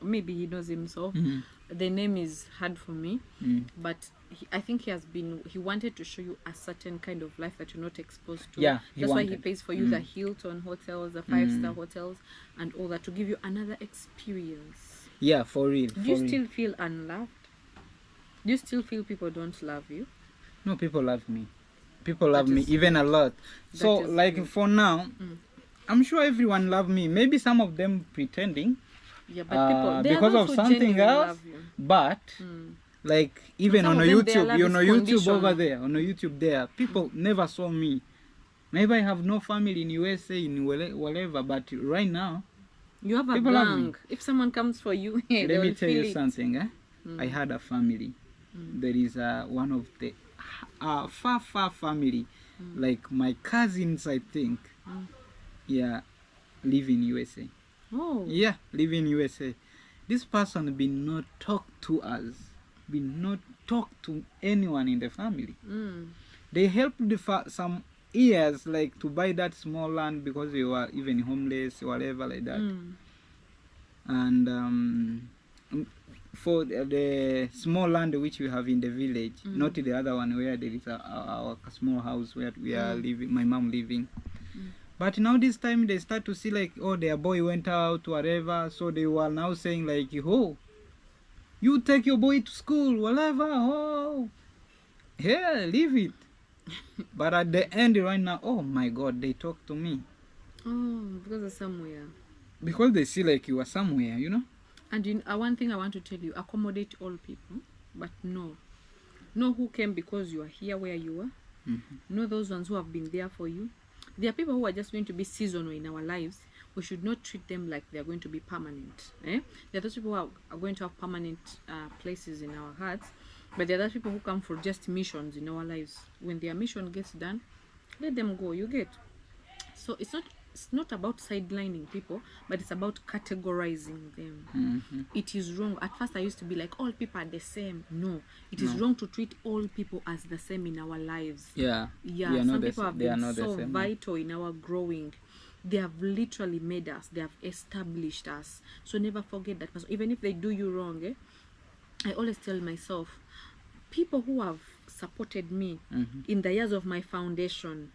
A: Maybe he knows himself. The name is hard for me, but I think he wanted to show you a certain kind of life that you're not exposed to.
B: Yeah,
A: that's why he pays for you the Hilton hotels, the 5-star hotels, and all that, to give you another experience.
B: Yeah, for real.
A: Do you still feel unloved? Do you still feel people don't love you?
B: No, people love me. people love me even a lot. So like for now, I'm sure everyone love me. Maybe some of them pretending.
A: Yeah, but people,
B: because of something else. But like even on YouTube, you know, YouTube over there, on YouTube there, people never saw me. Maybe I have no family in USA, in whatever, but right now,
A: you have a blank. If someone comes for you, hey,
B: let me tell you something. I had a family. There is one of the far family, like my cousins, I think. Yeah, live in USA.
A: Oh.
B: Yeah, live in USA. This person been not talk to us, been not talk to anyone in the family. They helped some years, like to buy that small land because they were even homeless or whatever like that. And for the small land which we have in the village, not the other one where there is our small house where we are living, my mom living. But now this time they start to see like, oh, their boy went out, whatever. So they were now saying like, oh, you take your boy to school, whatever. Oh, yeah, leave it. But at the end right now, oh my God, they talk to me.
A: Oh, because of somewhere.
B: Because they see like you are somewhere, you know.
A: And one thing I want to tell you, accommodate all people, but know who came because you are here where you are. Know those ones who have been there for you. There are people who are just going to be seasonal in our lives. We should not treat them like they are going to be permanent. There are those people who are going to have permanent places in our hearts, but there are those people who come for just missions in our lives. When their mission gets done, let them go. You get. So it's not about sidelining people, but it's about categorizing them. It is wrong. At first I used to be like, all people are the same. No, it is wrong to treat all people as the same in our lives.
B: Yeah,
A: some people have been so vital in our growing. They have literally made us, they have established us. So never forget that person. Even if they do you wrong, I always tell myself, people who have supported me in the years of my foundation,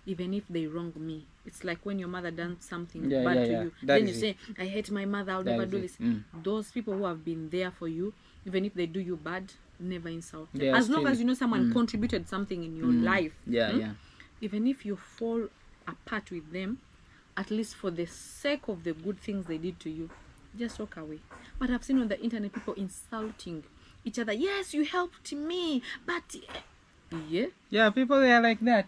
A: even if they wrong me, it's like when your mother done something bad to you, then you say, I hate my mother, I'll never do this. Those people who have been there for you, even if they do you bad, never insult them. As long as you know someone contributed something in your life, even if you fall apart with them, at least for the sake of the good things they did to you, just walk away. But I've seen on the internet people insulting each other. Yes, you helped me, but
B: yeah, people they are like that.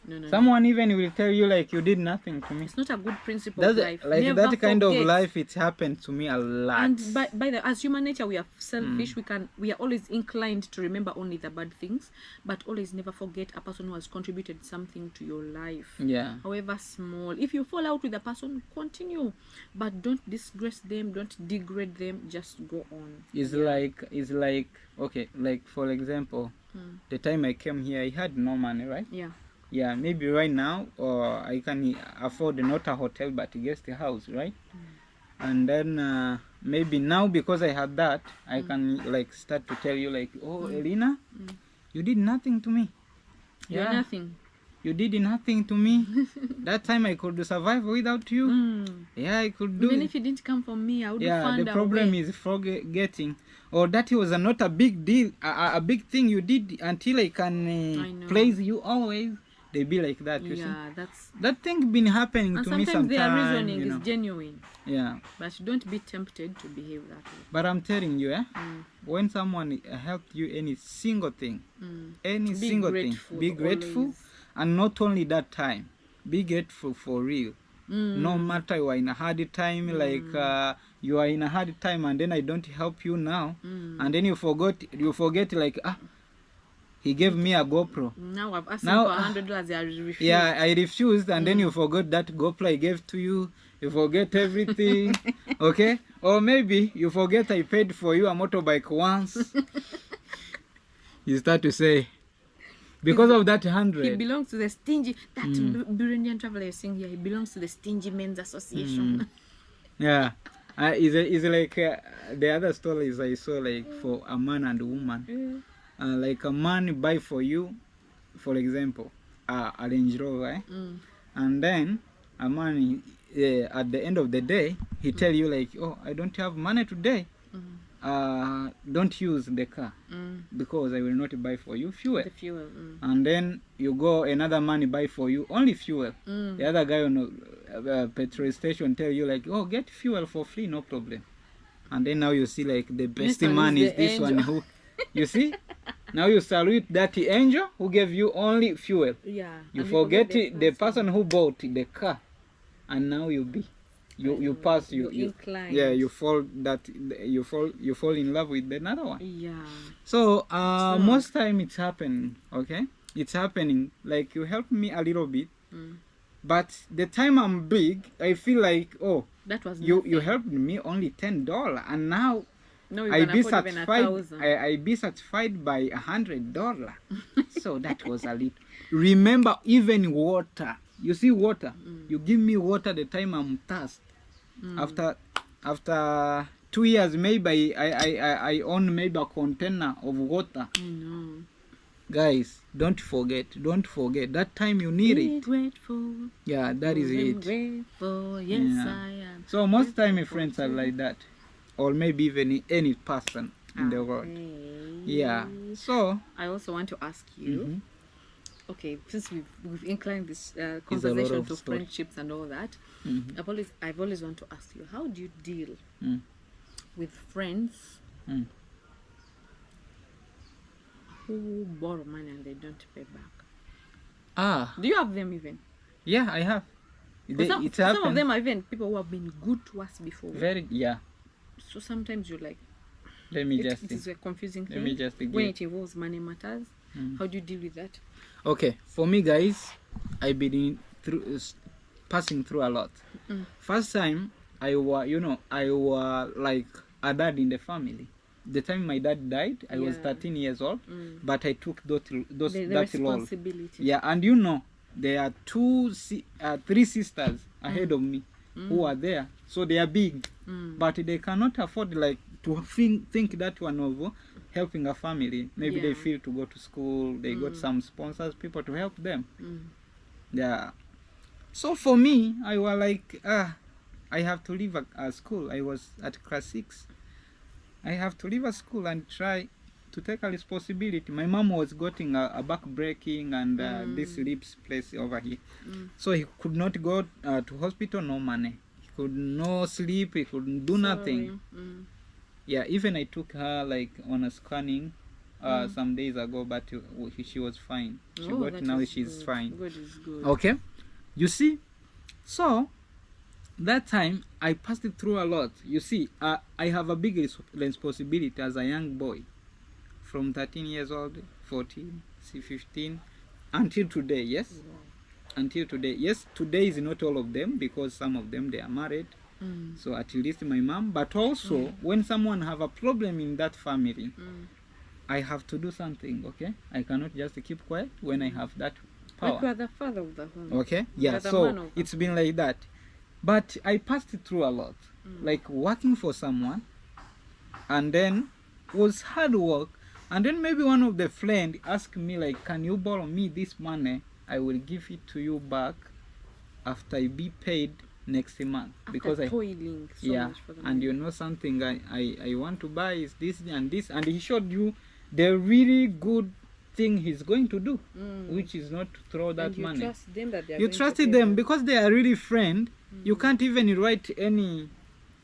A: No.
B: Someone even will tell you like you did nothing to me.
A: It's not a good principle of life.
B: Like never that kind of life, it's happened to me a lot.
A: And by the as human nature, we are selfish. We are always inclined to remember only the bad things, but always never forget a person who has contributed something to your life.
B: Yeah.
A: However small. If you fall out with a person, continue, but don't disgrace them. Don't degrade them. Just go on.
B: It's like okay, like for example, the time I came here, I had no money, right? Yeah, maybe right now, or I can afford not a hotel but a guest house, right? And then maybe now because I had that, I can like start to tell you like, oh, Elena, you did nothing to me.
A: You're nothing.
B: You did nothing to me. That time I could survive without you. Yeah, I could do.
A: Even if you didn't come for me, I would have found a way.
B: The problem is forgetting. Or that was not a big deal, a big thing you did until I can praise you always. They be like that, you see. That thing been happening to me sometimes.
A: Their reasoning is genuine.
B: Yeah.
A: But don't be tempted to behave that way.
B: But I'm telling you, when someone helped you any single thing, be grateful. Always. And not only that time, be grateful for real. No matter you are in a hard time, like you are in a hard time and then I don't help you now, and then you forget like, he gave me a GoPro.
A: Now I've asked him for $100. I refused.
B: Yeah, I refused, and then you forgot that GoPro I gave to you. You forget everything, okay? Or maybe you forget I paid for you a motorbike once. You start to say, because of that 100.
A: He belongs to the stingy. That Burundian traveler you're seeing here, he belongs to the Stingy Men's Association.
B: Yeah. It's like the other stories I saw, like for a man and a woman. Like a man buy for you, for example, a Range Rover, and then a man at the end of the day he tell you like, oh, I don't have money today,
C: don't use the car because I will not buy for you fuel.
A: The fuel.
C: And then you go, another man buy for you only fuel. The other guy on a petrol station tell you like, oh, get fuel for free, no problem. And then now you see like the best man is this one who, you see? Now you salute that angel who gave you only fuel.
A: Yeah.
C: You forget the person who bought the car, and now you pass you fall in love with another one.
A: Yeah.
C: So most time it's happening. Okay, it's happening. Like you help me a little bit, but the time I'm big, I feel like, oh,
A: that was
C: you helped me only $10, and now
A: I be satisfied.
C: I be satisfied by $100. So that was a little. Remember, even water. You see water. You give me water the time I'm thirsty. After 2 years, maybe I own maybe a container of water. Guys, don't forget that time you need it.
A: Grateful.
C: Yeah, that is it.
A: Grateful. Yes, I am.
C: So most time my friends are like that, or maybe even any person in the world. Yeah. So
A: I also want to ask you. Okay, since we've inclined this conversation to friendships and all that, I've always want to ask you, how do you deal with friends who borrow money and they don't pay back? Do you have them even?
C: Yeah, I have.
A: Some of them are even people who have been good to us before.
C: Yeah.
A: So sometimes you're like,
C: it
A: is a confusing thing.
C: Let me just
A: when it involves money matters. How do you deal with that?
C: Okay, for me, guys, I've been passing through a lot. First time, I was like a dad in the family. The time my dad died, I was 13 years old, but I took that
A: responsibility.
C: Yeah, and there are 3 sisters ahead of me who are there, so they are big, but they cannot afford like to think that one of helping a family. Maybe they feel to go to school, they got some sponsors, people to help them. Yeah. So for me, I was like, I have to leave a school. I was at class 6. I have to leave a school and try to take a responsibility. My mom was getting a back breaking and this lips place over here. So he could not go to hospital, no money. He could no sleep, he couldn't do nothing. Yeah, even I took her like on a scanning some days ago, but she was fine. She's fine.
A: Good is good.
C: Okay, you see, so that time I passed it through a lot. You see, I have a big responsibility as a young boy, from 13 years old, 14, 15, until today. Yes, until today. Yes, today is not all of them because some of them they are married. So at least my mom, but also when someone have a problem in that family, I have to do something. Okay, I cannot just keep quiet when I have that power.
A: Like you are the father of the home.
C: Okay, yeah. So it's been like that, but I passed it through a lot, like working for someone, and then was hard work, and then maybe one of the friend asked me like, "Can you borrow me this money? I will give it to you back after I be paid next month."
A: After
C: because
A: toiling so much for the money.
C: And something I want to buy is this and this, and he showed you the really good thing he's going to do, which is not to throw that money.
A: Trust them that
C: you trusted them because they are really friend. You can't even write any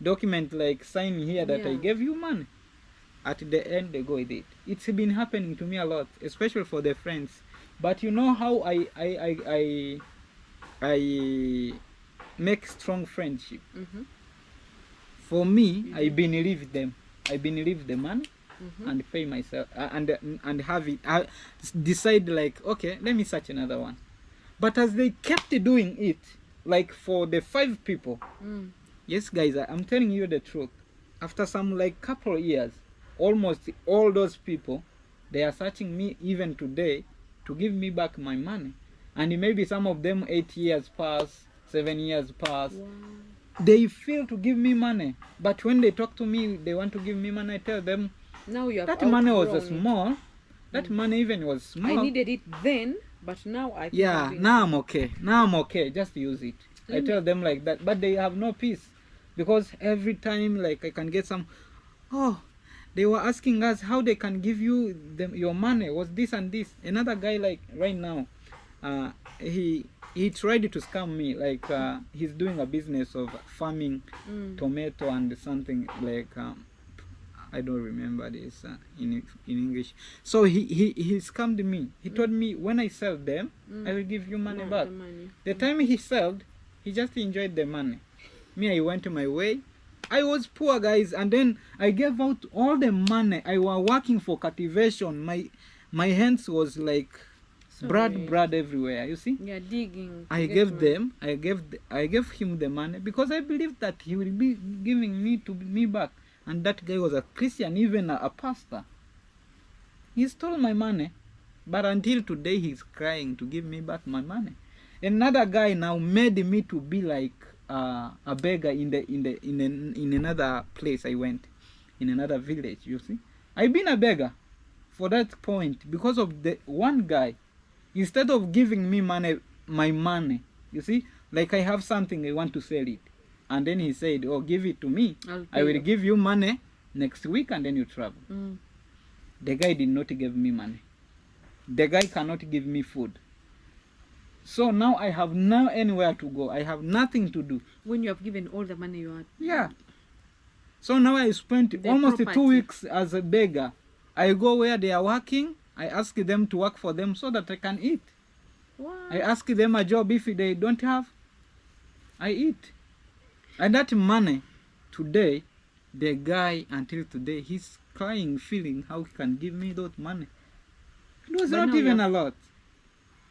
C: document like sign here that I gave you money. At the end they go with it. It's been happening to me a lot, especially for the friends. But you know how I make strong friendship. For me, I believe them. I believe the money and pay myself and have it. I decide like, okay, let me search another one. But as they kept doing it, like for the 5 people, yes, guys, I'm telling you the truth. After some like couple of years, almost all those people, they are searching me even today to give me back my money. And maybe some of them 8 years pass, 7 years pass. Wow. They fail to give me money, but when they talk to me, they want to give me money. I tell them,
A: now you have
C: that money was small. That money even was small.
A: I needed it then, but now I
C: think now I'm okay. Now I'm okay. Just use it. I tell them like that, but they have no peace because every time like I can get some, oh, They were asking us how they can give you your money, was this and this. Another guy, like right now, he tried to scam me, like he's doing a business of farming tomato and something like I don't remember this in English. So he scammed me. He told me when I sell them, I will give you money back. The time he sold, he just enjoyed the money. Me, I went my way. I was poor, guys, and then I gave out all the money. I was working for cultivation. My hands was like blood everywhere. You see?
A: Yeah, digging.
C: I gave him the money because I believed that he will be giving me back. And that guy was a Christian, even a pastor. He stole my money, but until today he's crying to give me back my money. Another guy now made me to be like a beggar in another place I went, in another village. You see, I've been a beggar for that point because of the one guy. Instead of giving me my money, you see, like I have something, I want to sell it, and then he said, "Oh, give it to me. I will give you money next week, and then you travel." The guy did not give me money. The guy cannot give me food. So now I have no anywhere to go. I have nothing to do.
A: When you have given all the money you had.
C: Yeah. So now I spent almost 2 weeks as a beggar. I go where they are working. I ask them to work for them so that I can eat.
A: Wow.
C: I ask them a job. If they don't have, I eat. And that money, today, the guy until today, he's crying, feeling how he can give me that money. It was not even a lot.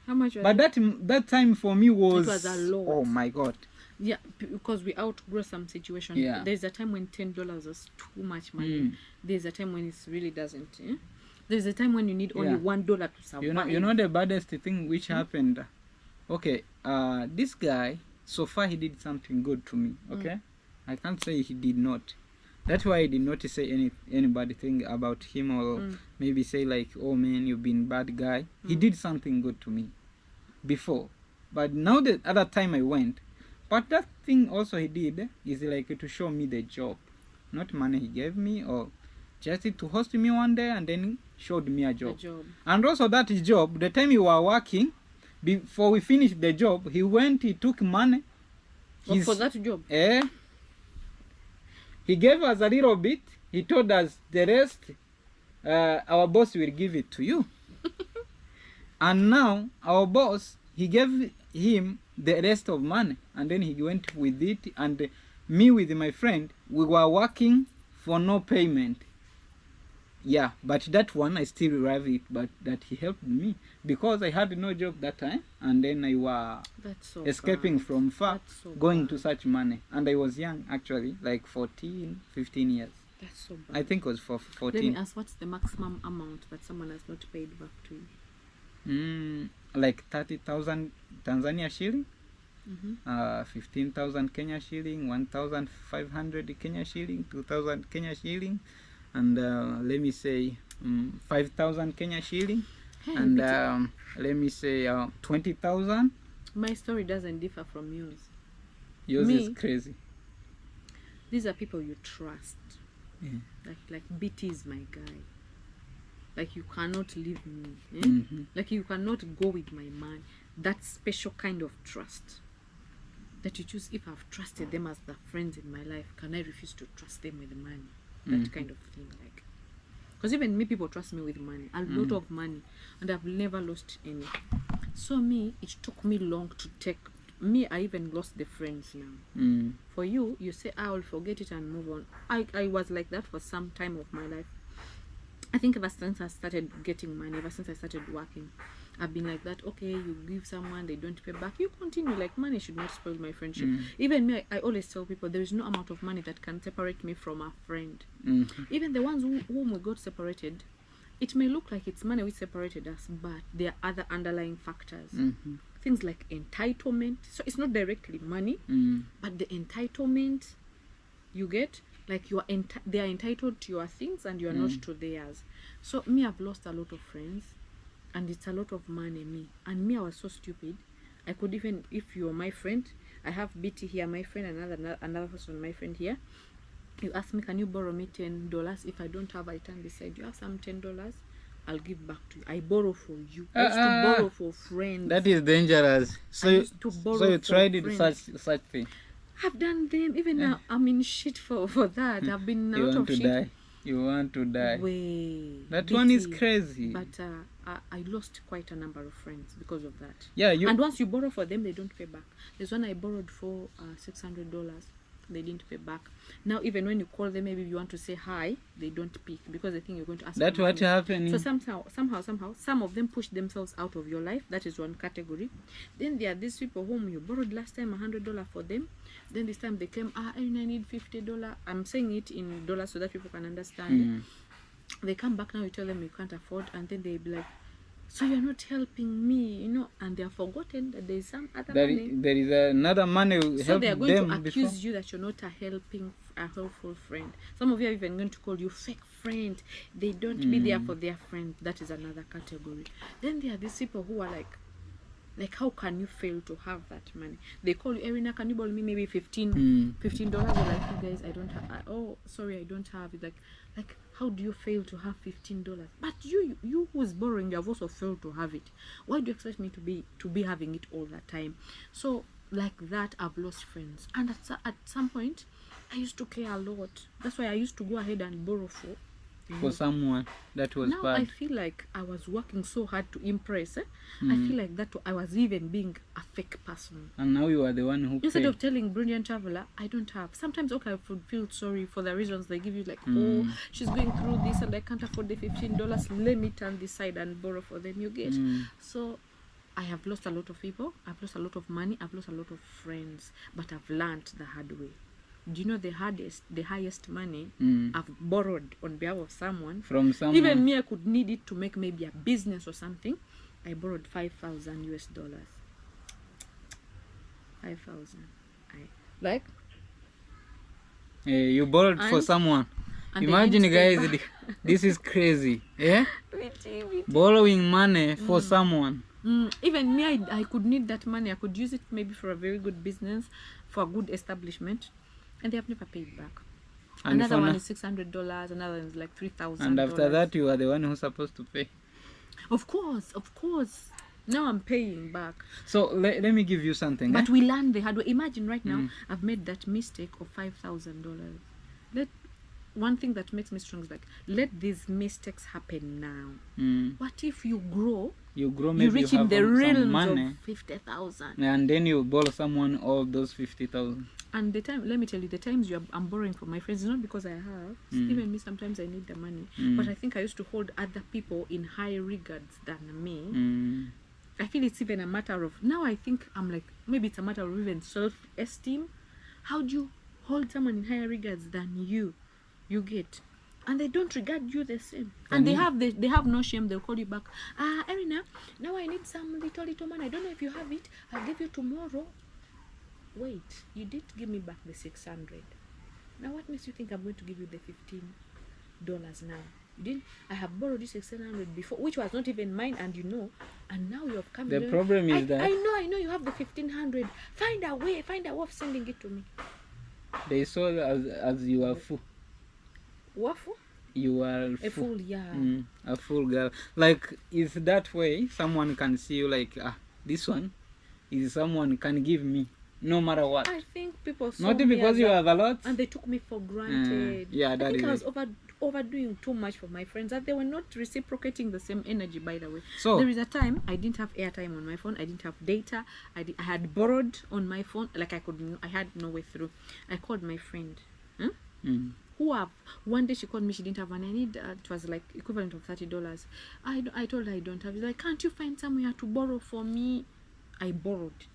A: How much?
C: But that time for me was
A: a lot.
C: Oh my God.
A: Yeah, because we outgrow some situation.
C: Yeah.
A: There's a time when $10 is too much money. There's a time when it really doesn't. Eh? There's a time when you need only $1 to survive.
C: You know the baddest thing which happened. Okay, this guy, so far he did something good to me. Okay, I can't say he did not. That's why I did not say anybody thing about him or maybe say like, oh man, you've been bad guy. He did something good to me before, but now the other time I went, but that thing also he did is like to show me the job, not money he gave me or just to host me one day and then showed me a job. And also that job, the time you were working, before we finished the job, he took money.
A: For that job?
C: He gave us a little bit. He told us the rest, our boss will give it to you. And now our boss, he gave him the rest of money. And then he went with it. And me with my friend, we were working for no payment. Yeah, but that one I still love it, but that he helped me because I had no job that time, and then I was escaping from far, going to such money, and I was young actually, like 14, 15 years.
A: That's so bad.
C: I think it was for 14.
A: Let me ask, what's the maximum amount that someone has not paid back to you?
C: Like 30,000 Tanzania shilling, 15,000 Kenya shilling, 1,500 Kenya shilling, 2,000 Kenya shilling. And let me say 5,000 Kenya shilling, and let me say 20,000.
A: My story doesn't differ from yours.
C: Yours is crazy.
A: These are people you trust. Like BT is my guy. Like you cannot leave me. Like you cannot go with my man. That special kind of trust that you choose. If I've trusted them as the friends in my life, can I refuse to trust them with money? That kind of thing, like, because even me, people trust me with money, a lot of money, and I've never lost any. So me, it took me long to take me. I even lost the friends now. For you, you say I will forget it and move on. I was like that for some time of my life. I think ever since I started getting money, ever since I started working, I've been like that. Okay, you give someone, they don't pay back, you continue. Like, money should not spoil my friendship. Even me, I always tell people there is no amount of money that can separate me from a friend. Even the ones whom we got separated, it may look like it's money which separated us, but there are other underlying factors. Things like entitlement. So it's not directly money, but the entitlement you get, like they are entitled to your things and you are not to theirs. So me, I've lost a lot of friends. And it's a lot of money, me. And me, I was so stupid. I could even, if you're my friend, I have BT here, my friend, another person, my friend here. You ask me, can you borrow me $10? If I don't have, I turn beside you. Have some $10. I'll give back to you. I borrow for you. I used to borrow for friends.
C: That is dangerous. So you tried it such thing.
A: I've done them. Even now, I'm in shit for that. I've been out of shit.
C: You want to die. That one is crazy.
A: But I lost quite a number of friends because of that.
C: Yeah,
A: and once you borrow for them, they don't pay back. There's one I borrowed for $600. They didn't pay back. Now, even when you call them, maybe you want to say hi, they don't pick because they think you're going to ask.
C: That's what happened.
A: So somehow, some of them push themselves out of your life. That is one category. Then there are these people whom you borrowed last time $100 for them. Then this time they claim, I need $50. I'm saying it in dollars so that people can understand. They come back now, you tell them you can't afford, and then they be like, so you're not helping me, and they have forgotten that there is some other money. There is
C: another money.
A: So they are going to accuse you that you're not a helpful friend. Some of you are even going to call you fake friend. They don't be there for their friend. That is another category. Then there are these people who are like how can you fail to have that money? They call you, Erina, can you borrow me maybe $15? You're like, you guys, I don't have. Oh, sorry, I don't have it. Like, how do you fail to have $15? But you who's borrowing, you have also failed to have it. Why do you expect me to be having it all the time? So like that, I've lost friends. And at some point, I used to care a lot. That's why I used to go ahead and borrow for
C: someone that was
A: now
C: bad.
A: I feel like I was working so hard to impress. I feel like that I was even being a fake person.
C: And now you are the one who
A: instead of telling Brilliant Traveler, I don't have. Sometimes I would feel sorry for the reasons they give you, like, oh, she's going through this and I can't afford the $15. Let me turn this side and borrow for them. You get? So I have lost a lot of people. I've lost a lot of money. I've lost a lot of friends. But I've learned the hard way. Do you know the highest money I've borrowed on behalf of someone?
C: From someone.
A: Even me, I could need it to make maybe a business or something. I borrowed $5,000 US. 5,000.
C: You borrowed for someone. Imagine, guys, this is crazy. Yeah? Borrowing money for someone.
A: Even me, I could need that money. I could use it maybe for a very good business, for a good establishment. And they have never paid back. And another one is $600, another one is like $3,000.
C: And after that, you are the one who's supposed to pay.
A: Of course. Now I'm paying back.
C: So let me give you something.
A: But we learned the hard way. Imagine right now, I've made that mistake of $5,000. One thing that makes me strong is like, let these mistakes happen now. What if you grow? You reach in the realms of 50,000.
C: And then you borrow someone all those 50,000.
A: And the time, let me tell you, the times I'm borrowing from my friends is not because I have. Even me, sometimes I need the money. But I think I used to hold other people in higher regards than me. I feel it's even a matter of, now I think I'm like, maybe it's a matter of even self-esteem. How do you hold someone in higher regards than you? You get, and they don't regard you the same, and they have no shame. They'll call you back. Erina, now I need some little money. I don't know if you have it. I'll give you tomorrow. Wait, you did give me back the 600. Now what makes you think I'm going to give you the $15 now? You didn't. I have borrowed you 600 before, which was not even mine, and now you have come.
C: The problem is that
A: I know you have the 1,500. Find a way of sending it to me.
C: They saw as you are full.
A: Waffle?
C: You are
A: a fool, yeah.
C: A fool girl. Like, is that way someone can see you like, this one is someone can give me no matter what.
A: I think people saw
C: not
A: me
C: because you have a lot,
A: and they took me for granted.
C: Yeah, that
A: I was overdoing too much for my friends, that they were not reciprocating the same energy, by the way. So there is a time I didn't have airtime on my phone. I didn't have data. I had borrowed on my phone. Like I had no way through. I called my friend. One day she called me, she didn't have money. I need it was like equivalent of $30. I told her I don't have it. Like, can't you find somewhere to borrow for me? I borrowed.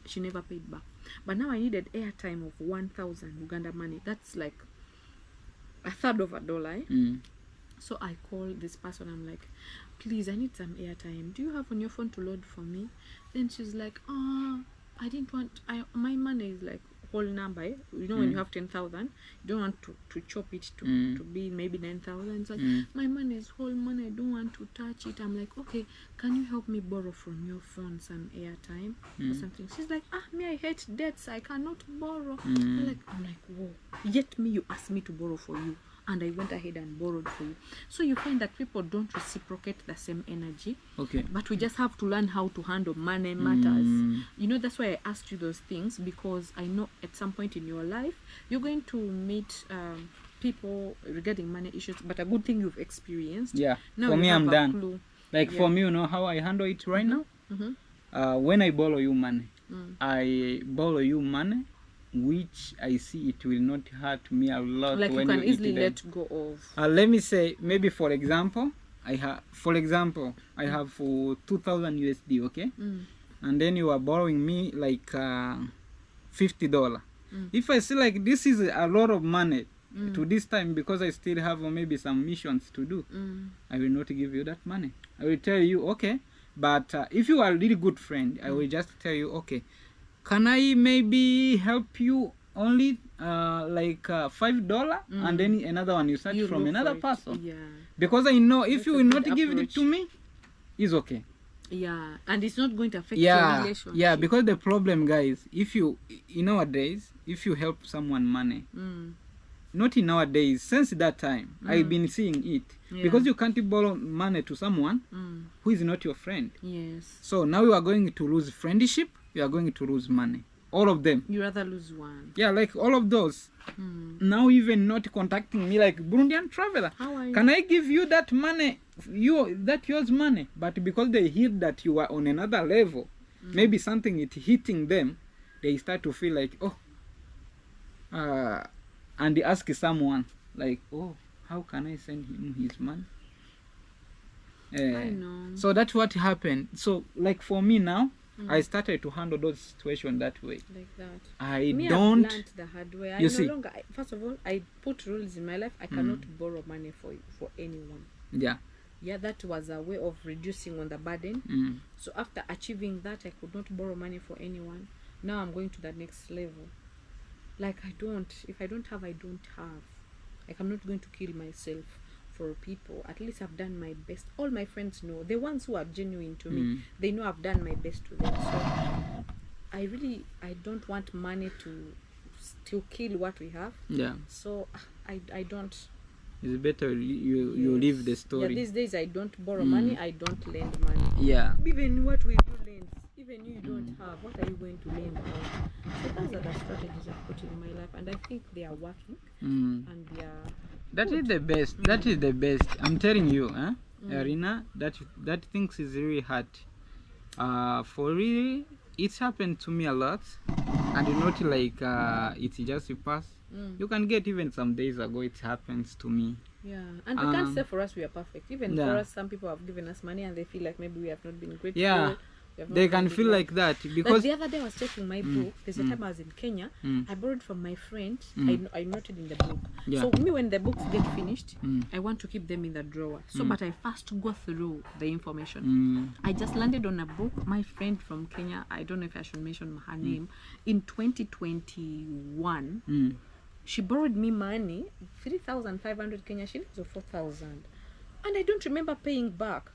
A: She never paid back. But now I needed airtime of 1,000 Uganda money. That's like $0.33. So I called this person. I'm like, please, I need some airtime. Do you have on your phone to load for me? Then she's like, I didn't want. My money is like whole number. You know, when you have 10,000, you don't want to chop it to be maybe 9,000. It's like, my money is whole money. I don't want to touch it. I'm like, okay, can you help me borrow from your phone some airtime or something? She's like, me, I hate debts. I cannot borrow. I'm like, whoa. Yet me, you asked me to borrow for you. And I went ahead and borrowed for you. So you find that people don't reciprocate the same energy.
C: Okay.
A: But we just have to learn how to handle money matters. You know, that's why I asked you those things, because I know at some point in your life, you're going to meet people regarding money issues, but a good thing you've experienced.
C: Yeah.
A: Now
C: for me, I'm done.
A: Clue.
C: Like for me, you know how I handle it right now? When I borrow you money, I borrow you money which I see it will not hurt me a lot.
A: Like
C: when
A: you can easily
C: let
A: go of.
C: Let me say, maybe for example, I have for 2,000 USD, okay? And then you are borrowing me like $50. If I see like this is a lot of money to this time, because I still have maybe some missions to do, I will not give you that money. I will tell you, okay, but if you are a really good friend, I will just tell you, okay, can I maybe help you only like $5, and then another one you search from another person.
A: Yeah.
C: Because I know if you will not give it to me, it's okay.
A: Yeah, and it's not going to affect your relationship.
C: Yeah, because the problem, guys, if you nowadays, if you help someone money, not in nowadays, since that time, I've been seeing it. Because you can't borrow money to someone who is not your friend.
A: Yes.
C: So now you are going to lose friendship, you are going to lose money. All of them.
A: You rather lose one.
C: Yeah, like all of those. Now even not contacting me like Burundian traveler.
A: How are you?
C: Can I give you that money? Yours money. But because they hear that you are on another level, maybe something is hitting them, they start to feel like, and they ask someone like, how can I send him his money?
A: I know.
C: So that's what happened. So like for me now, I started to handle those situations that way.
A: Like that.
C: I've
A: learned the hard way.
C: You see?
A: First of all, I put rules in my life. I cannot borrow money for anyone.
C: Yeah.
A: Yeah, that was a way of reducing on the burden. So after achieving that, I could not borrow money for anyone. Now I'm going to the next level. Like if I don't have, I don't have. Like I'm not going to kill myself for people. At least I've done my best. All my friends know, the ones who are genuine to me, they know I've done my best to them. So I don't want money to kill what we have.
C: Yeah.
A: So I don't.
C: It's better you leave the story.
A: Yeah, these days I don't borrow money, I don't lend money.
C: Yeah.
A: Even what we do lend, even you don't have, what are you going to lend on? So those are the strategies I've put in my life, and I think they are working. And they are
C: That is the best. That is the best. I'm telling you, Arina, that things is really hard. For really, it's happened to me a lot, and not like it's just a pass. You can get even some days ago it happens to me.
A: Yeah, and we can't say for us we are perfect. Even for us, some people have given us money and they feel like maybe we have not been grateful.
C: Yeah. They can feel like that because
A: like the other day I was checking my book. There's a time I was in Kenya. I borrowed from my friend. I noted in the book.
C: Yeah.
A: So me, when the books get finished, I want to keep them in the drawer. So but I first go through the information. I just landed on a book. My friend from Kenya, I don't know if I should mention her name, in 2021 she borrowed me money, 3,500 Kenya shillings or 4,000, and I don't remember paying back.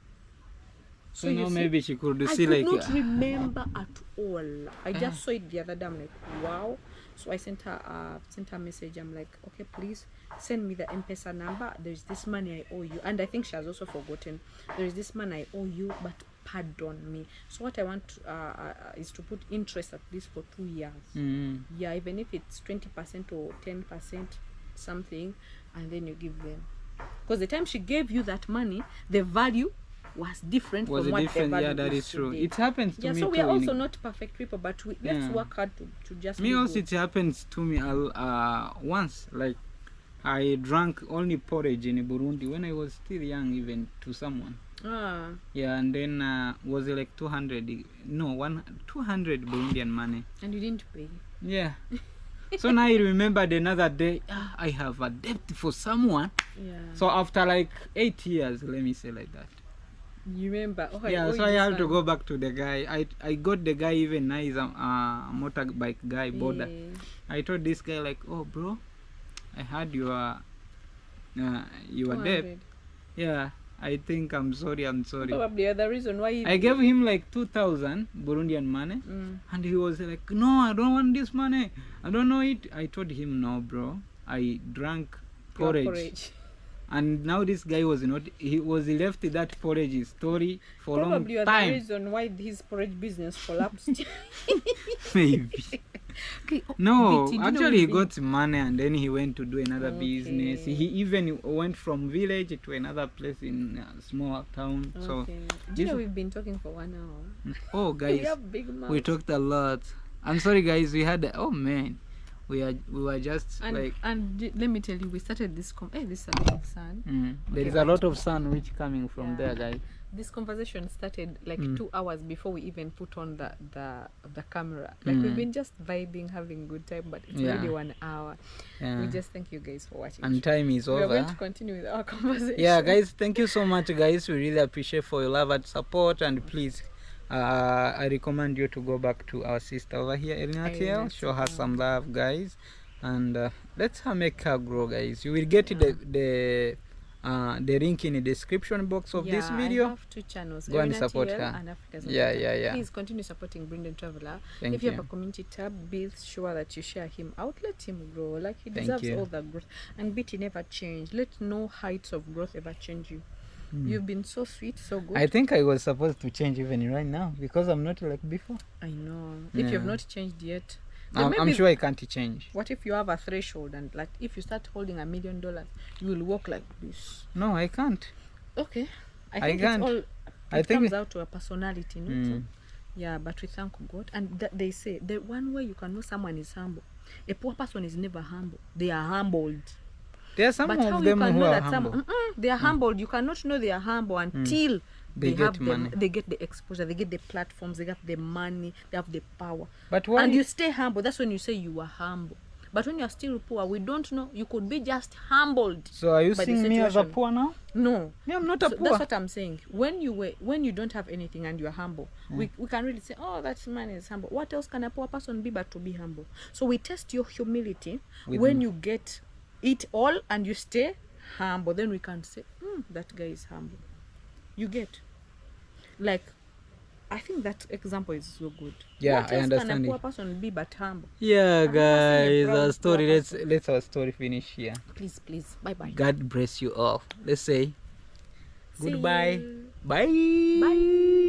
C: So now maybe she could see
A: like I
C: like
A: could not remember at all. I just saw it the other day. I'm like, wow. So I sent her a message. I'm like, okay, please send me the M-Pesa number. There's this money I owe you, and I think she has also forgotten. There is this money I owe you, but pardon me. So what I want is to put interest at least for 2 years. Yeah, even if it's 20% or 10% something, and then you give them. Because the time she gave you that money, the value was different from what the value.
C: Yeah, that is true. It happens to me
A: so
C: too.
A: we are also not perfect people, but let's work hard to just
C: me also good. It happens to me once. Like I drank only porridge in Burundi when I was still young, even to someone. Yeah, and then was it like 200 Burundian money, and
A: you didn't pay.
C: Yeah. So now I remembered another day, I have a debt for someone.
A: Yeah.
C: So after like 8 years, let me say like that,
A: You remember? Oh,
C: yeah, so I had to go back to the guy. I got the guy even now. He's a motorbike guy, border.
A: Yeah.
C: I told this guy like, oh bro, I heard you are dead.
A: 200.
C: Yeah, I think I'm sorry.
A: Probably the reason why
C: I gave him like 2,000 Burundian money, and he was like, no, I don't want this money. I don't know it. I told him, no bro, I drank porridge. And now this guy was not, he left that porridge story for a long time.
A: Probably the reason why his porridge business collapsed.
C: Maybe.
A: Okay,
C: no, actually he got money and then he went to do another business. He even went from village to another place in a small town.
A: Okay.
C: So
A: do you know we've been talking for 1 hour?
C: Oh guys,
A: we have big mouths.
C: We talked a lot. I'm sorry guys, we had oh man. We were just
A: let me tell you, we started this this is a lot of sun.
C: There is a lot of sun which coming from there, guys.
A: This conversation started like 2 hours before we even put on the camera. Like we've been just vibing, having good time, but it's already 1 hour. We just thank you guys for watching.
C: And time is over.
A: We are going to continue with our conversation.
C: Yeah guys, thank you so much guys. We really appreciate for your love and support, and please I recommend you to go back to our sister over here, Elina. Show her some love guys, and let's make her grow guys. You will get the link in the description box of this video.
A: I have 2 channels.
C: Go and support her.
A: And Africa's
C: yeah.
A: Please continue supporting Brendan Traveler.
C: Thank
A: if you have a community tab, be sure that you share him out. Let him grow. Like he deserves all the growth. And BT never change. Let no heights of growth ever change you. You've been so sweet, so good.
C: I think I was supposed to change even right now because I'm not like before.
A: I know. If you've not changed yet,
C: I'm sure I can't change.
A: What if you have a threshold and like if you start holding $1 million, you will walk like this?
C: No, I can't.
A: Okay. I can't. It comes out to a personality, no? So, yeah, but we thank God. And they say the one way you can know someone is humble. A poor person is never humble. They are humbled.
C: There are some of them who are humble.
A: They are humbled. You cannot know they are humble until they get money. They get the exposure. They get the platforms. They get the money. They have the power.
C: But when
A: you stay humble, that's when you say you are humble. But when you are still poor, we don't know. You could be just humbled.
C: So are you seeing me as a poor now?
A: No.
C: Yeah, I'm not a poor.
A: That's what I'm saying. When you don't have anything and you are humble, we can really say, oh, that man is humble. What else can a poor person be but to be humble? So we test your humility when you get it all and you stay humble. Then we can say, that guy is humble. You get, like, I think that example is so good.
C: Yeah,
A: what
C: I understand
A: can a poor
C: it.
A: person be but humble?
C: Yeah, guys, our story. Let's our story finish here.
A: Please, bye bye.
C: God bless you all. Let's say
A: See
C: goodbye.
A: you.
C: Bye.